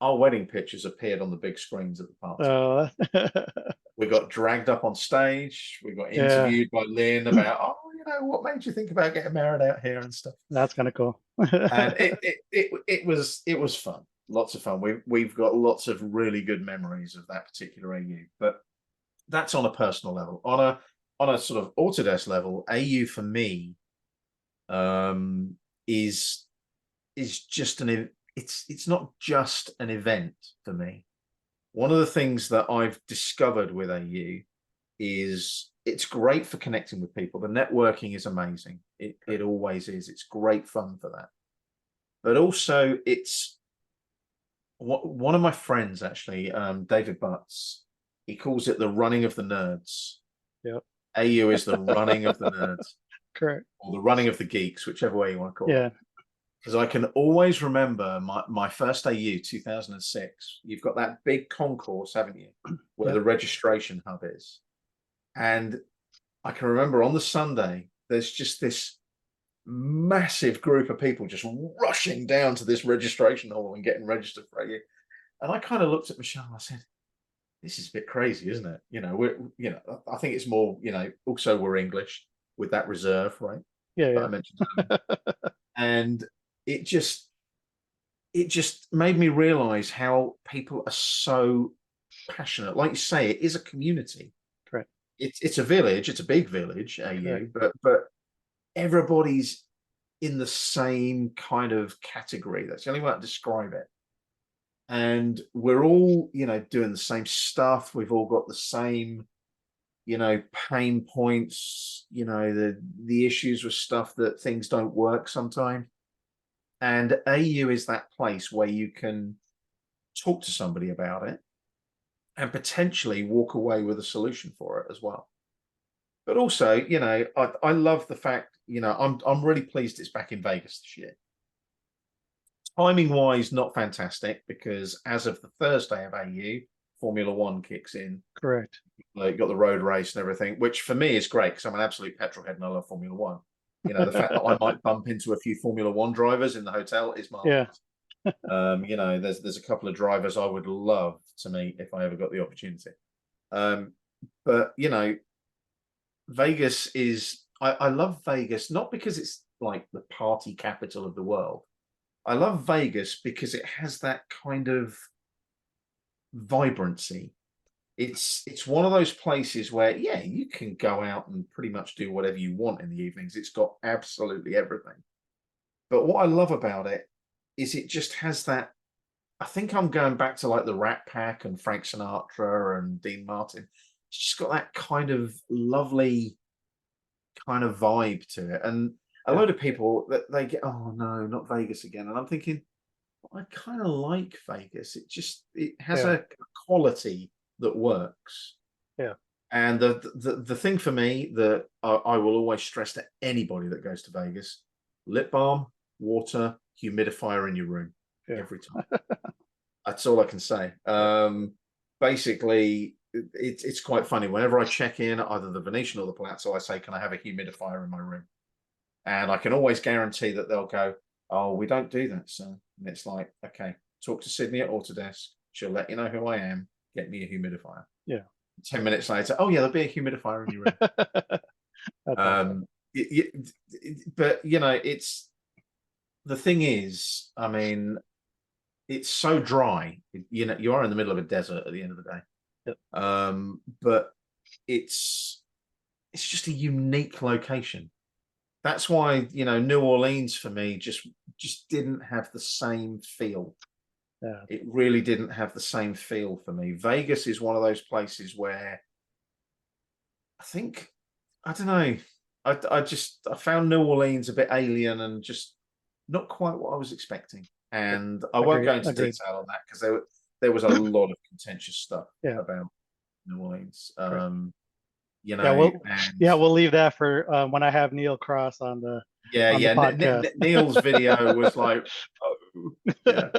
Our wedding pictures appeared on the big screens at the party. Uh, We got dragged up on stage. We got yeah. interviewed by Lynn about, "Oh, what made you think about getting married out here and stuff." That's kind of cool. And it was fun, lots of fun. We've got lots of really good memories of that particular AU. But that's on a personal level. On a sort of Autodesk level, AU for me um, is just it's not just an event for me. One of the things that I've discovered with AU is it's great for connecting with people. The networking is amazing. It always is. It's great fun for that. But also, it's one of my friends actually, David Butts. He calls it the running of the nerds. Yep. AU is the running of the nerds, Correct. or the running of the geeks, whichever way you want to call it. Yeah. Because I can always remember my first AU, 2006. You've got that big concourse, haven't you, where Yep. the registration hub is. And I can remember on the Sunday, there's just this massive group of people just rushing down to this registration hall and getting registered for AU. And I kind of looked at Michelle and I said, "This is a bit crazy, isn't it? I think it's more, also we're English with that reserve, right? Yeah. That I Yeah. mentioned earlier." And it just made me realize how people are so passionate. Like you say, it is a community. Correct. It's a village. It's a big village, Correct. AU, but everybody's in the same kind of category. That's the only way to describe it. And we're all, doing the same stuff. We've all got the same, pain points, the issues with stuff that things don't work sometimes. And AU is that place where you can talk to somebody about it and potentially walk away with a solution for it as well. But also, I love the fact, I'm really pleased it's back in Vegas this year. Timing wise, not fantastic because as of the Thursday of AU, Formula One kicks in. Correct. Like, got the road race and everything, which for me is great because I'm an absolute petrol head and I love Formula One. You know, the fact that I might bump into a few Formula One drivers in the hotel is Yeah. marvelous. You know, there's a couple of drivers I would love to meet if I ever got the opportunity. Um, but you know, Vegas is I love Vegas not because it's like the party capital of the world. I love Vegas because it has that kind of vibrancy. It's one of those places where, yeah, you can go out and pretty much do whatever you want in the evenings. It's got absolutely everything. But what I love about it is it just has that. I think I'm going back to like the Rat Pack and Frank Sinatra and Dean Martin. It's just got that kind of lovely kind of vibe to it. And a Yeah. load of people that they get, oh no, not Vegas again. And I'm thinking, I kind of like Vegas. It has Yeah. a quality that works. Yeah. And the thing for me that I will always stress to anybody that goes to Vegas: lip balm, water, humidifier in your room Yeah. every time. That's all I can say. Yeah. Basically, it's quite funny. Whenever I check in, either the Venetian or the Palazzo, I say, "Can I have a humidifier in my room?" And I can always guarantee that they'll go, "Oh, we don't do that, sir." And it's like, okay, talk to Sydney at Autodesk. She'll let you know who I am. Get me a humidifier. Yeah. 10 minutes later, oh yeah, there'll be a humidifier in your room. That's awesome. Um, but you know, it's the thing is, I mean, it's so dry. You know, you are in the middle of a desert at the end of the day. Yep. But it's just a unique location. That's why, you know, New Orleans for me just didn't have the same feel. Yeah. It really didn't have the same feel for me. Vegas is one of those places where I think I don't know. I found New Orleans a bit alien and just not quite what I was expecting. Yep. And I won't Agreed. go into Agreed. detail on that because there was a lot of contentious stuff Yeah. about New Orleans. Great. You Yeah. know, and We'll leave that for when I have Neil Cross on yeah, the yeah. podcast. Neil's video was like, oh, yeah.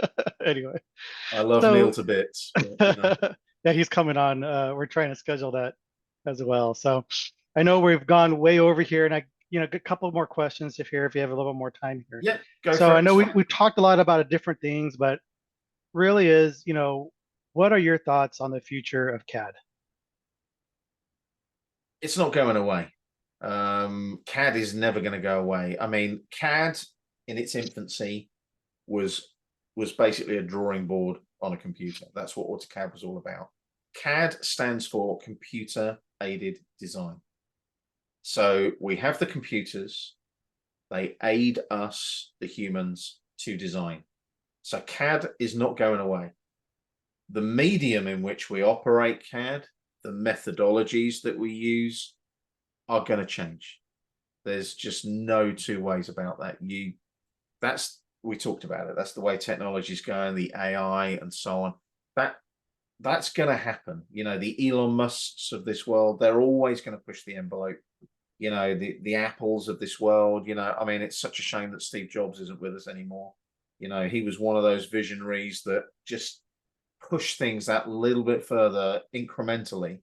Anyway, I love Neil so to bits, but you know, yeah, he's coming on. We're trying to schedule that as well. So I know we've gone way over here, and a couple more questions if you have a little more time here. yeah, go So for I it. It's know fine. we've talked a lot about different things, but really is, what are your thoughts on the future of CAD? It's not going away. CAD is never going to go away. I mean, CAD in its infancy was basically a drawing board on a computer. That's what AutoCAD was all about. CAD stands for computer aided design. So we have the computers, they aid us, the humans, to design. So CAD is not going away. The medium in which we operate CAD, the methodologies that we use are going to change. There's just no two ways about that. We talked about it. That's the way technology's going, the AI and so on. That's going to happen. You know, the Elon Musks of this world, they're always going to push the envelope. You know, the Apples of this world. You know, I mean, it's such a shame that Steve Jobs isn't with us anymore. You know, he was one of those visionaries that just push things that little bit further incrementally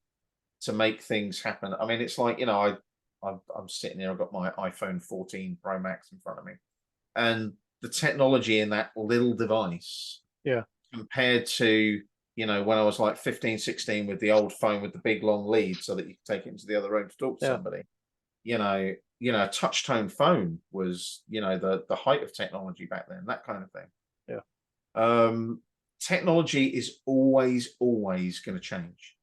to make things happen. I mean, it's like, you know, I'm sitting here, I've got my iPhone 14 Pro Max in front of me, and the technology in that little device Yeah. compared to, you know, when I was like 15, 16 with the old phone with the big long lead so that you could take it into the other room to talk to Yeah. somebody. A touch tone phone was, you know, the height of technology back then, that kind of thing. Yeah. Technology is always going to change.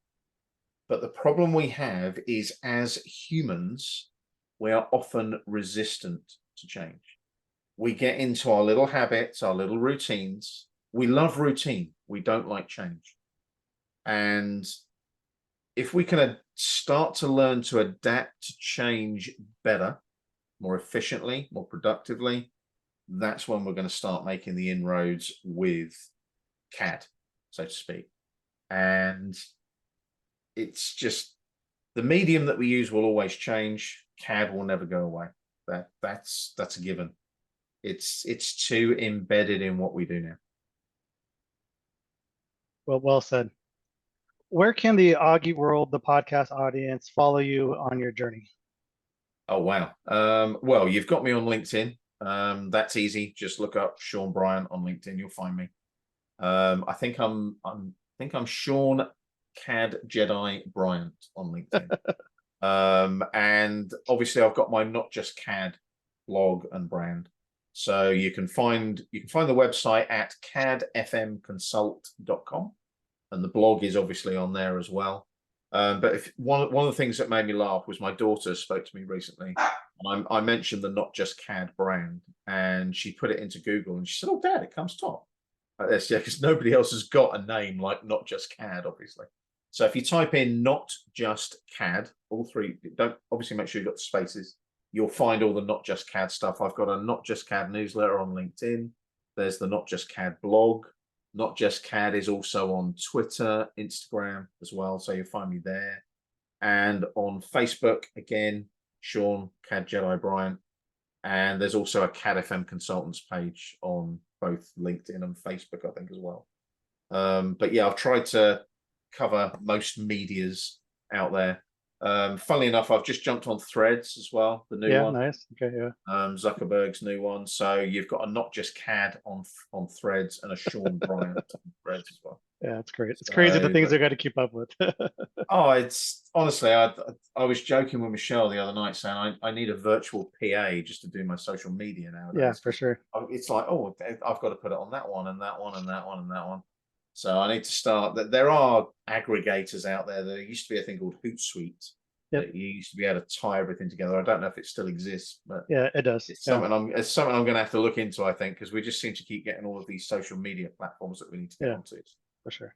But the problem we have is as humans, we are often resistant to change. We get into our little habits, our little routines. We love routine. We don't like change. And if we can start to learn to adapt to change better, more efficiently, more productively, that's when we're going to start making the inroads with CAD, so to speak. And it's just the medium that we use will always change. CAD will never go away. That's a given. It's too embedded in what we do now. Well said. Where can the Augie World, the podcast audience, follow you on your journey? Oh wow. Well, you've got me on LinkedIn. That's easy. Just look up Shaun Bryant on LinkedIn. You'll find me. I think I'm Shaun Cad Jedi Bryant on LinkedIn. And obviously I've got my Not Just Cad blog and brand. So you can find the website at cadfmconsult.com, and the blog is obviously on there as well. But if one of the things that made me laugh was my daughter spoke to me recently. And I mentioned the Not Just Cad brand, and she put it into Google and she said, "Oh, Dad, it comes top." Like this, yeah, because nobody else has got a name like Not Just Cad, obviously. So if you type in Not Just Cad, all three, don't obviously make sure you've got the spaces. You'll find all the Not Just Cad stuff. I've got a Not Just Cad newsletter on LinkedIn. There's the Not Just Cad blog. Not Just Cad is also on Twitter, Instagram as well. So you'll find me there. And on Facebook, again, Shaun Cad Jedi Bryant. And there's also a CAD FM Consultants page on both LinkedIn and Facebook, I think, as well. But yeah, I've tried to cover most medias out there. Funnily enough, I've just jumped on Threads as well, the new one. Nice. Okay, yeah. Zuckerberg's new one. So you've got a Not Just Cad on Threads and a Shaun Bryant on Threads as well. Yeah, it's great. It's crazy the things I got to keep up with. Oh, it's honestly, I was joking with Michelle the other night saying I need a virtual PA just to do my social media nowadays. Yeah, for sure. It's like, oh, I've got to put it on that one and that one and that one and that one. So I need to start that. There are aggregators out there. There used to be a thing called Hootsuite. Yep. That you used to be able to tie everything together. I don't know if it still exists, but yeah, it does. It's something I'm going to have to look into, I think, because we just seem to keep getting all of these social media platforms that we need to get onto. For sure.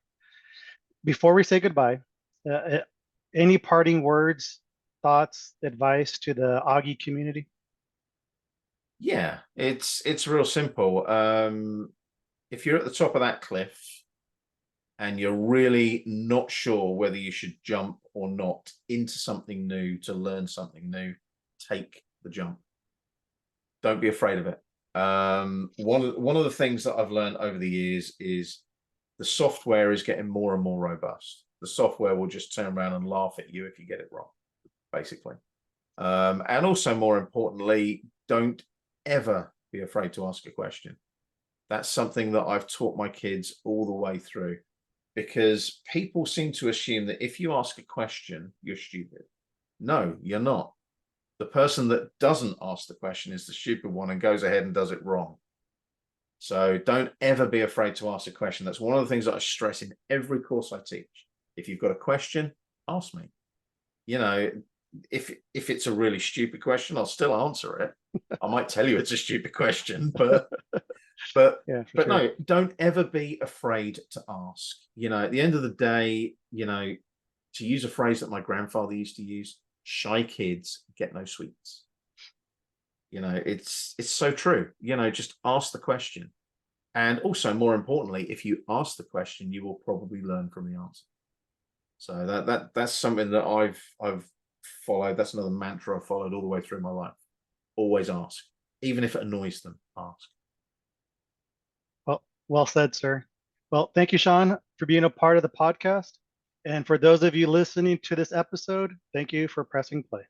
Before we say goodbye, any parting words, thoughts, advice to the Augie community? Yeah, it's real simple. If you're at the top of that cliff and you're really not sure whether you should jump or not into something new to learn something new, take the jump. Don't be afraid of it. One of the things that I've learned over the years is the software is getting more and more robust. The software will just turn around and laugh at you if you get it wrong, basically. And also, more importantly, don't ever be afraid to ask a question. That's something that I've taught my kids all the way through, because people seem to assume that if you ask a question, you're stupid. No, you're not. The person that doesn't ask the question is the stupid one and goes ahead and does it wrong. So don't ever be afraid to ask a question. That's one of the things that I stress in every course I teach. If you've got a question, ask me. You know, if it's a really stupid question, I'll still answer it. I might tell you it's a stupid question, but sure. No, don't ever be afraid to ask. You know, at the end of the day, you know, to use a phrase that my grandfather used to use, shy kids get no sweets. You know, it's so true. You know, just ask the question. And also, more importantly, if you ask the question, you will probably learn from the answer. So that's something that I've followed. That's another mantra I've followed all the way through my life. Always ask, even if it annoys them, ask. Well said, sir. Well, thank you, Shaun, for being a part of the podcast. And for those of you listening to this episode, thank you for pressing play.